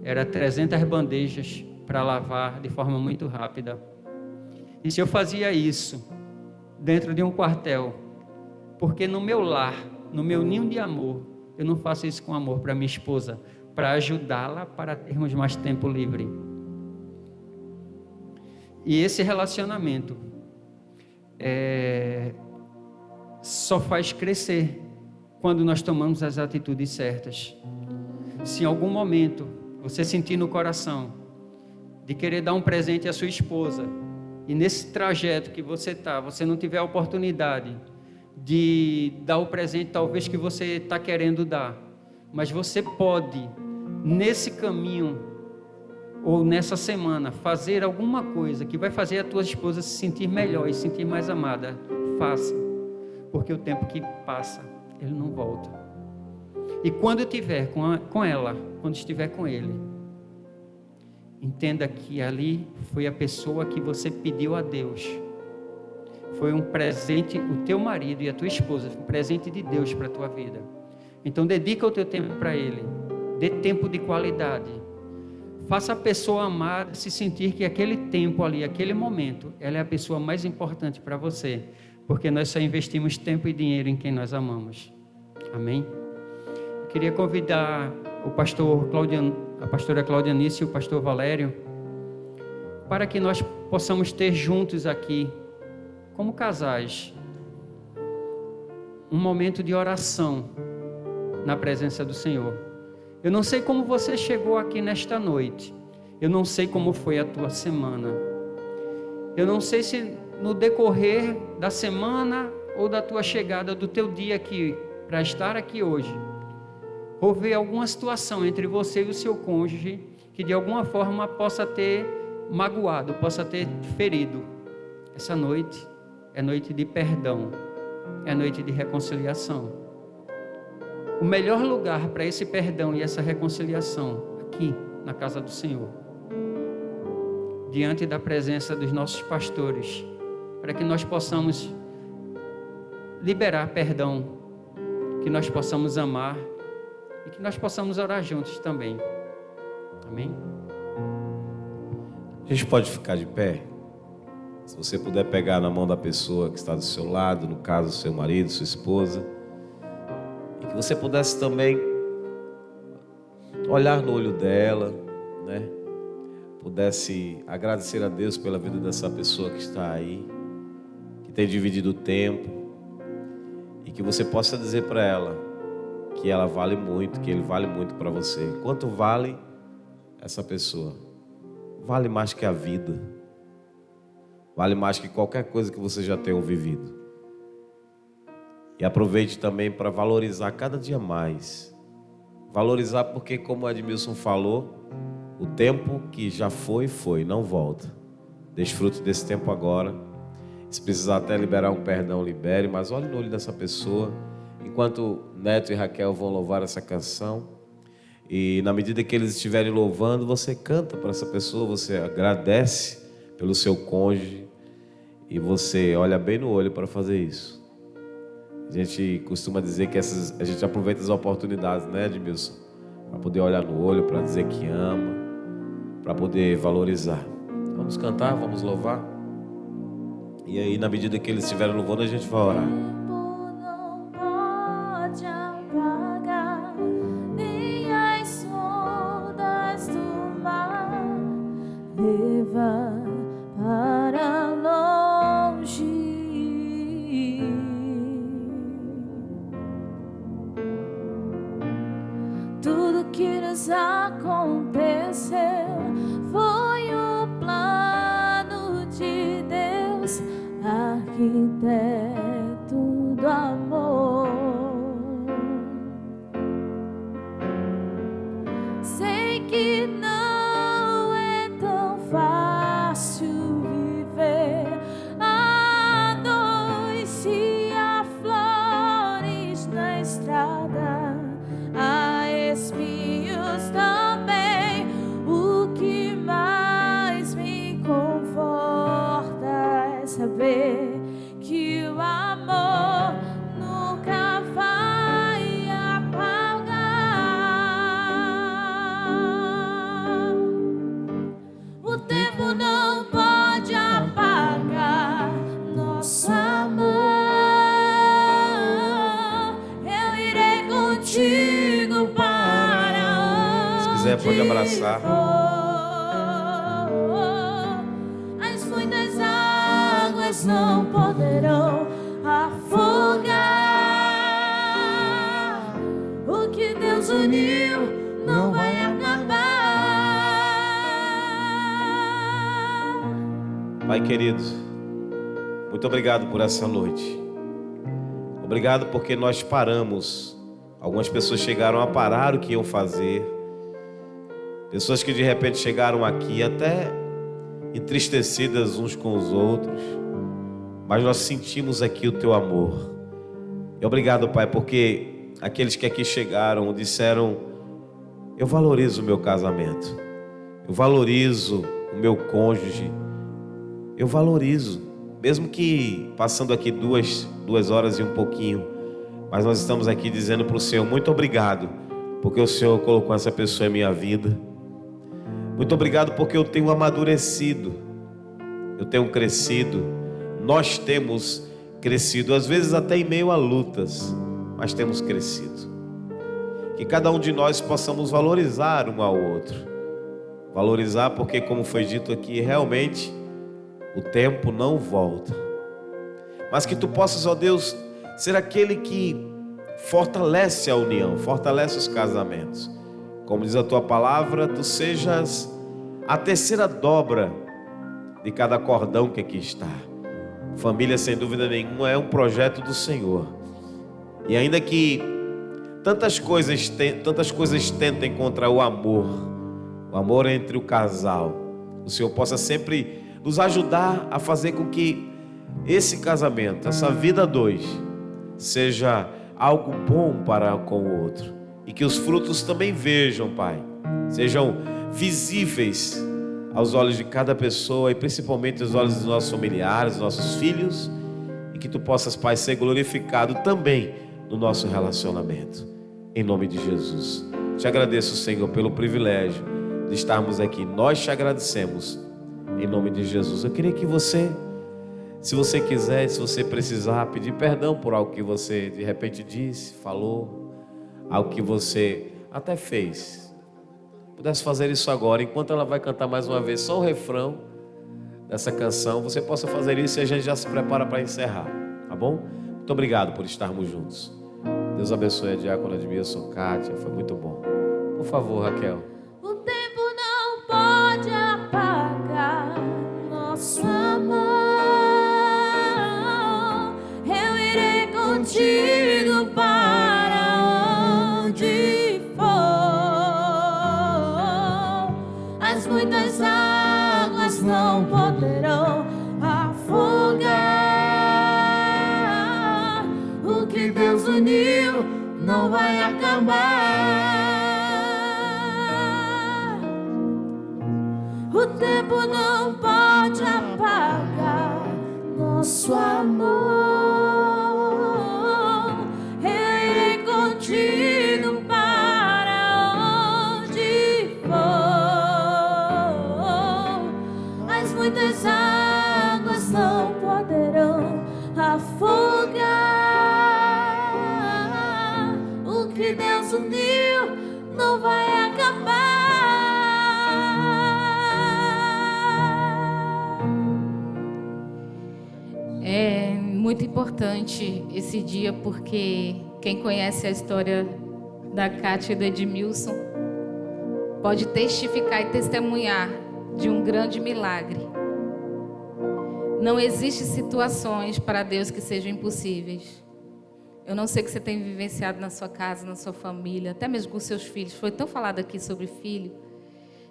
Era 300 bandejas para lavar de forma muito rápida. E se eu fazia isso dentro de um quartel, porque no meu lar, no meu ninho de amor, eu não faço isso com amor para minha esposa, para ajudá-la, para termos mais tempo livre. E esse relacionamento só faz crescer quando nós tomamos as atitudes certas. Se em algum momento você sentir no coração de querer dar um presente à sua esposa, e nesse trajeto que você está, você não tiver a oportunidade de dar o presente talvez que você está querendo dar, mas você pode, nesse caminho ou nessa semana, fazer alguma coisa que vai fazer a tua esposa se sentir melhor e se sentir mais amada, faça, porque o tempo que passa, ele não volta. E quando estiver com ela, quando estiver com ele, entenda que ali foi a pessoa que você pediu a Deus. Foi um presente, o teu marido e a tua esposa, um presente de Deus para a tua vida. Então dedica o teu tempo para ele, dê tempo de qualidade. Faça a pessoa amada se sentir que aquele tempo ali, aquele momento, ela é a pessoa mais importante para você, porque nós só investimos tempo e dinheiro em quem nós amamos. Amém? Eu queria convidar o pastor a pastora Claudianice e o pastor Valério, para que nós possamos ter juntos aqui, como casais, um momento de oração na presença do Senhor. Eu não sei como você chegou aqui nesta noite, eu não sei como foi a tua semana, eu não sei se no decorrer da semana ou da tua chegada, do teu dia aqui, para estar aqui hoje, houve alguma situação entre você e o seu cônjuge que de alguma forma possa ter magoado, possa ter ferido. Essa noite é noite de perdão, é noite de reconciliação. O melhor lugar para esse perdão e essa reconciliação, aqui na casa do Senhor, diante da presença dos nossos pastores, para que nós possamos liberar perdão, que nós possamos amar e que nós possamos orar juntos também. Amém? A gente pode ficar de pé? Se você puder pegar na mão da pessoa que está do seu lado, no caso, seu marido, sua esposa, e que você pudesse também olhar no olho dela, né? Pudesse agradecer a Deus pela vida dessa pessoa que está aí, que tem dividido o tempo, e que você possa dizer para ela que ela vale muito, que ele vale muito para você. Quanto vale essa pessoa? Vale mais que a vida. Vale mais que qualquer coisa que você já tenha vivido. E aproveite também para valorizar cada dia mais. Valorizar porque, como o Edmilson falou, o tempo que já foi, não volta. Desfrute desse tempo agora. Se precisar até liberar um perdão, libere, mas olhe no olho dessa pessoa. Enquanto Neto e Raquel vão louvar essa canção, e na medida que eles estiverem louvando, você canta para essa pessoa, você agradece pelo seu cônjuge e você olha bem no olho para fazer isso. A gente costuma dizer que a gente aproveita as oportunidades, né, Edmilson? Para poder olhar no olho, para dizer que ama, para poder valorizar. Vamos cantar, vamos louvar. E aí, na medida que eles estiverem louvando, a gente vai orar. Leva para longe nos aconteceu foi o plano de Deus, arquiteto do amor. Sei que não é tão fácil viver a noite e há flores na estrada, há espinhos também. O que mais me conforta é saber que o amor nunca vai apagar. O tempo não pode apagar nosso amor. Eu irei contigo para onde Se quiser, pode abraçar. As muitas águas não poderão afogar. O que Deus uniu não vai acabar. Pai querido, muito obrigado por essa noite. Obrigado porque nós paramos. Algumas pessoas chegaram a parar o que iam fazer. Pessoas que de repente chegaram aqui até entristecidas uns com os outros. Mas nós sentimos aqui o teu amor. E obrigado, Pai, porque aqueles que aqui chegaram disseram: eu valorizo o meu casamento. Eu valorizo o meu cônjuge. Eu valorizo, mesmo que passando aqui duas horas e um pouquinho, mas nós estamos aqui dizendo para o Senhor: muito obrigado, porque o Senhor colocou essa pessoa em minha vida. Muito obrigado porque eu tenho amadurecido, eu tenho crescido, nós temos crescido, às vezes até em meio a lutas, mas temos crescido. Que cada um de nós possamos valorizar um ao outro, valorizar porque, como foi dito aqui, realmente o tempo não volta. Mas que tu possas, ó Deus, ser aquele que fortalece a união, fortalece os casamentos. Como diz a tua palavra, tu sejas a terceira dobra de cada cordão que aqui está. Família, sem dúvida nenhuma, é um projeto do Senhor. E ainda que tantas coisas tentem contra o amor entre o casal, o Senhor possa sempre nos ajudar a fazer com que esse casamento, essa vida a dois, seja algo bom para com o outro. E que os frutos também vejam, Pai, sejam visíveis aos olhos de cada pessoa e principalmente aos olhos dos nossos familiares, dos nossos filhos. E que tu possas, Pai, ser glorificado também no nosso relacionamento. Em nome de Jesus. Te agradeço, Senhor, pelo privilégio de estarmos aqui. Nós te agradecemos. Em nome de Jesus. Eu queria que você, se você quiser, se você precisar, pedir perdão por algo que você de repente disse, falou, algo que você até fez, pudesse fazer isso agora, enquanto ela vai cantar mais uma vez só o refrão dessa canção, você possa fazer isso e a gente já se prepara para encerrar, tá bom? Muito obrigado por estarmos juntos. Deus abençoe a diácona Edmilson, Kátia, foi muito bom. Por favor, Raquel. O tempo não pode apagar nosso amor. Eu irei contigo para onde for. As muitas águas não poderão afogar. O que Deus uniu não vai acabar. O tempo não pode apagar nosso amor. Eu irei contigo para onde for. As muitas águas não poderão afogar. O que Deus uniu não vai acabar. É muito importante esse dia porque quem conhece a história da Kátia e do Edmilson pode testificar e testemunhar de um grande milagre. Não existem situações para Deus que sejam impossíveis. Eu não sei o que você tem vivenciado na sua casa, na sua família, até mesmo com seus filhos. Foi tão falado aqui sobre filho.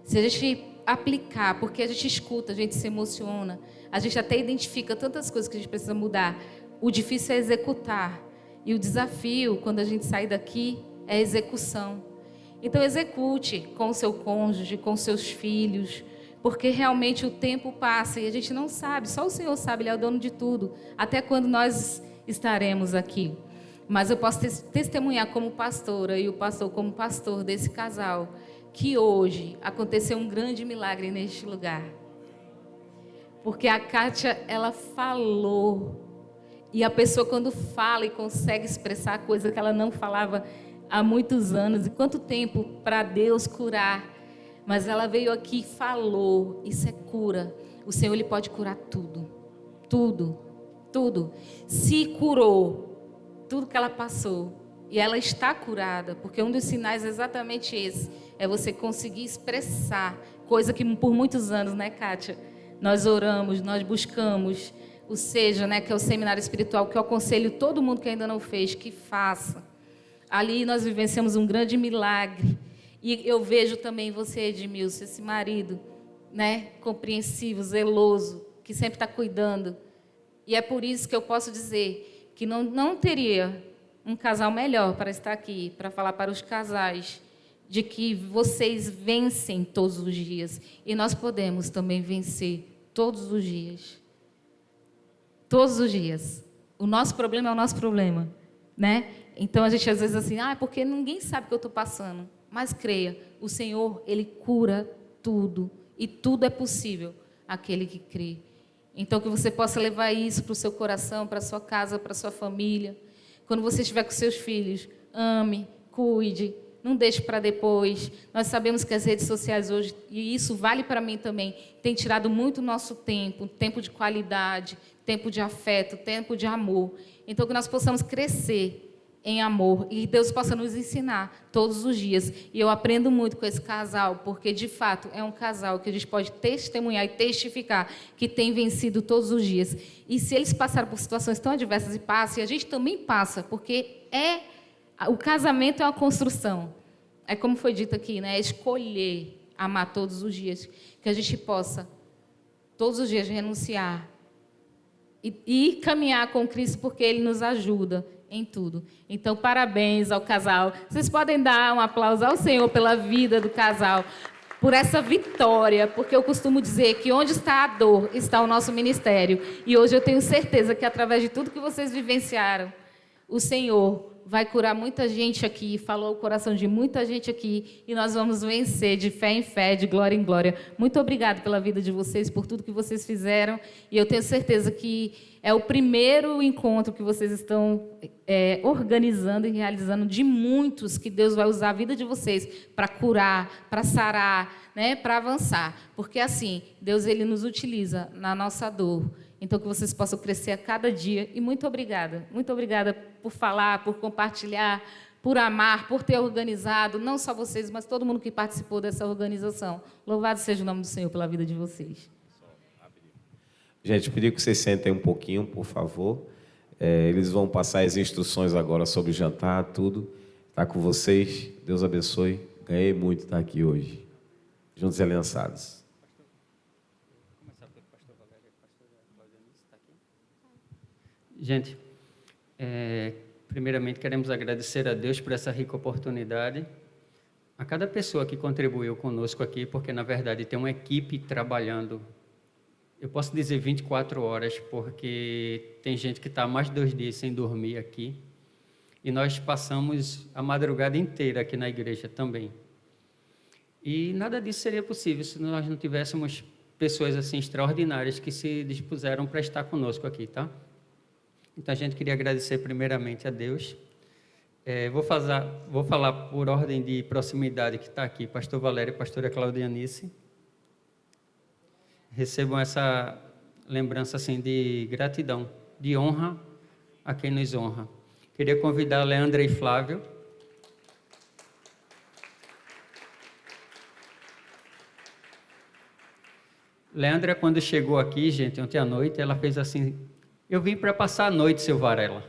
Se a gente aplicar, porque a gente escuta, a gente se emociona, a gente até identifica tantas coisas que a gente precisa mudar. O difícil é executar. E o desafio, quando a gente sai daqui, é a execução. Então, execute com o seu cônjuge, com seus filhos, porque realmente o tempo passa e a gente não sabe, só o Senhor sabe, Ele é o dono de tudo, até quando nós estaremos aqui. Mas eu posso testemunhar como pastora e o pastor como pastor desse casal, que hoje aconteceu um grande milagre neste lugar. Porque a Kátia, ela falou. E a pessoa, quando fala e consegue expressar coisa que ela não falava há muitos anos. E quanto tempo para Deus curar. Mas ela veio aqui e falou. Isso é cura. O Senhor, Ele pode curar tudo. Tudo. Tudo. Se curou tudo que ela passou. E ela está curada. Porque um dos sinais é exatamente esse. É você conseguir expressar coisa que por muitos anos, né, Kátia? Nós oramos, nós buscamos. O SEJA, né, que é o seminário espiritual, que eu aconselho todo mundo que ainda não fez, que faça. Ali nós vivenciamos um grande milagre. E eu vejo também você, Edmilson, esse marido, né, compreensivo, zeloso, que sempre está cuidando. E é por isso que eu posso dizer que não teria um casal melhor para estar aqui, para falar para os casais, de que vocês vencem todos os dias. E nós podemos também vencer todos os dias. Todos os dias. O nosso problema é o nosso problema, né? Então, a gente às vezes assim, porque ninguém sabe o que eu estou passando. Mas creia, o Senhor, Ele cura tudo. E tudo é possível àquele que crê. Então, que você possa levar isso para o seu coração, para a sua casa, para a sua família. Quando você estiver com seus filhos, ame, cuide, não deixe para depois. Nós sabemos que as redes sociais hoje, e isso vale para mim também, tem tirado muito o nosso tempo, tempo de qualidade, tempo de afeto, tempo de amor. Então, que nós possamos crescer em amor e Deus possa nos ensinar todos os dias. E eu aprendo muito com esse casal, porque, de fato, é um casal que a gente pode testemunhar e testificar que tem vencido todos os dias. E se eles passaram por situações tão adversas e passam, a gente também passa, porque o casamento é uma construção. É como foi dito aqui, né? É escolher amar todos os dias. Que a gente possa, todos os dias, renunciar e caminhar com Cristo, porque Ele nos ajuda em tudo. Então, parabéns ao casal. Vocês podem dar um aplauso ao Senhor pela vida do casal, por essa vitória, porque eu costumo dizer que onde está a dor, está o nosso ministério. E hoje eu tenho certeza que, através de tudo que vocês vivenciaram, o Senhor vai curar muita gente aqui, falou o coração de muita gente aqui, e nós vamos vencer de fé em fé, de glória em glória. Muito obrigado pela vida de vocês, por tudo que vocês fizeram, e eu tenho certeza que é o primeiro encontro que vocês estão organizando e realizando de muitos que Deus vai usar a vida de vocês para curar, para sarar, né, para avançar. Porque assim, Deus, Ele nos utiliza na nossa dor. Então, que vocês possam crescer a cada dia. E muito obrigada. Muito obrigada por falar, por compartilhar, por amar, por ter organizado, não só vocês, mas todo mundo que participou dessa organização. Louvado seja o nome do Senhor pela vida de vocês. Gente, pedi que vocês sentem um pouquinho, por favor. Eles vão passar as instruções agora sobre o jantar, tudo. Está com vocês. Deus abençoe. Ganhei muito estar aqui hoje. Juntos e aliançados. Gente, primeiramente queremos agradecer a Deus por essa rica oportunidade, a cada pessoa que contribuiu conosco aqui, porque, na verdade, tem uma equipe trabalhando, eu posso dizer 24 horas, porque tem gente que está mais de 2 dias sem dormir aqui, e nós passamos a madrugada inteira aqui na igreja também. E nada disso seria possível se nós não tivéssemos pessoas assim extraordinárias que se dispuseram para estar conosco aqui, tá? Então, a gente queria agradecer primeiramente a Deus. Vou falar por ordem de proximidade que está aqui, pastor Valério e pastora Claudianice. Recebam essa lembrança assim, de gratidão, de honra a quem nos honra. Queria convidar Leandra e Flávio. Leandra, quando chegou aqui, gente, ontem à noite, ela fez assim: eu vim para passar a noite, seu Varela.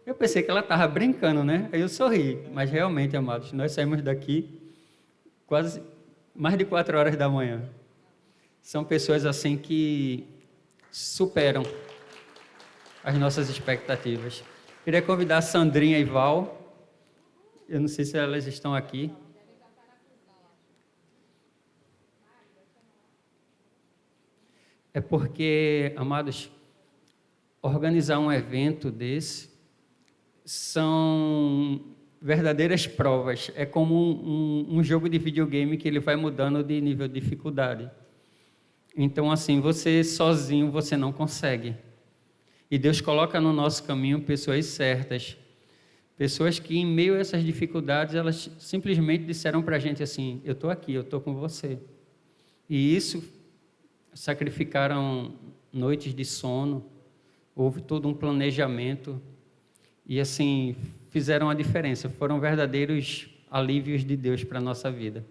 Eu pensei que ela estava brincando, né? Aí eu sorri. Mas realmente, amados, nós saímos daqui quase mais de 4 horas da manhã. São pessoas assim que superam as nossas expectativas. Queria convidar a Sandrinha e Val. Eu não sei se elas estão aqui. É porque, amados, organizar um evento desse são verdadeiras provas. É como um jogo de videogame que ele vai mudando de nível de dificuldade. Então, assim, você sozinho, você não consegue. E Deus coloca no nosso caminho pessoas certas. Pessoas que, em meio a essas dificuldades, elas simplesmente disseram para a gente assim: eu estou aqui, eu estou com você. E isso, sacrificaram noites de sono, houve todo um planejamento. E, assim, fizeram a diferença. Foram verdadeiros alívios de Deus para a nossa vida.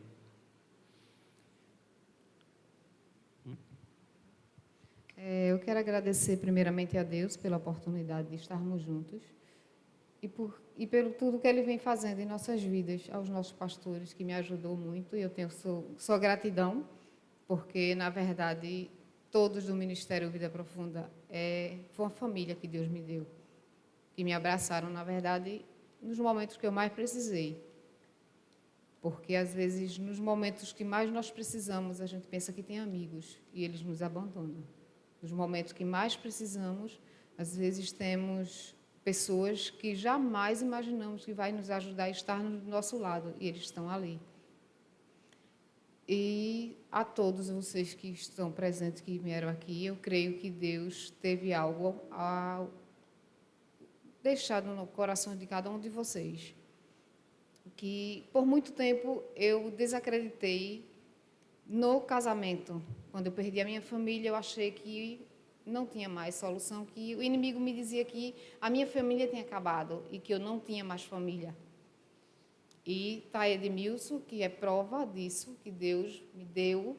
Eu quero agradecer primeiramente a Deus pela oportunidade de estarmos juntos e pelo tudo que Ele vem fazendo em nossas vidas, aos nossos pastores, que me ajudou muito, e eu tenho só gratidão, porque, na verdade, todos do Ministério Vida Profunda foi uma família que Deus me deu, que me abraçaram, na verdade, nos momentos que eu mais precisei. Porque, às vezes, nos momentos que mais nós precisamos, a gente pensa que tem amigos e eles nos abandonam. Nos momentos que mais precisamos, às vezes temos pessoas que jamais imaginamos que vai nos ajudar a estar do nosso lado, e eles estão ali. E a todos vocês que estão presentes, que vieram aqui, eu creio que Deus teve algo a deixar no coração de cada um de vocês. Que, por muito tempo, eu desacreditei no casamento. Quando eu perdi a minha família, eu achei que não tinha mais solução, que o inimigo me dizia que a minha família tinha acabado e que eu não tinha mais família. E está Edmilson, que é prova disso, que Deus me deu,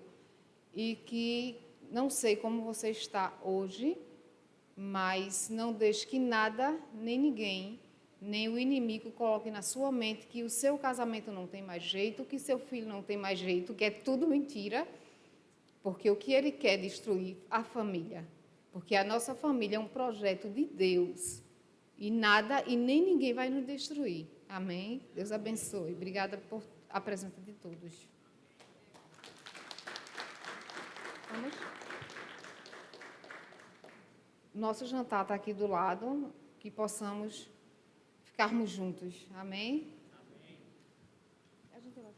e que não sei como você está hoje, mas não deixe que nada, nem ninguém, nem o inimigo coloque na sua mente que o seu casamento não tem mais jeito, que seu filho não tem mais jeito, que é tudo mentira, porque o que ele quer é destruir a família, porque a nossa família é um projeto de Deus, e nada e nem ninguém vai nos destruir. Amém? Deus abençoe. Obrigada por a presença de todos. Vamos? Nosso jantar está aqui do lado, que possamos ficarmos juntos. Amém? Amém. A gente vai...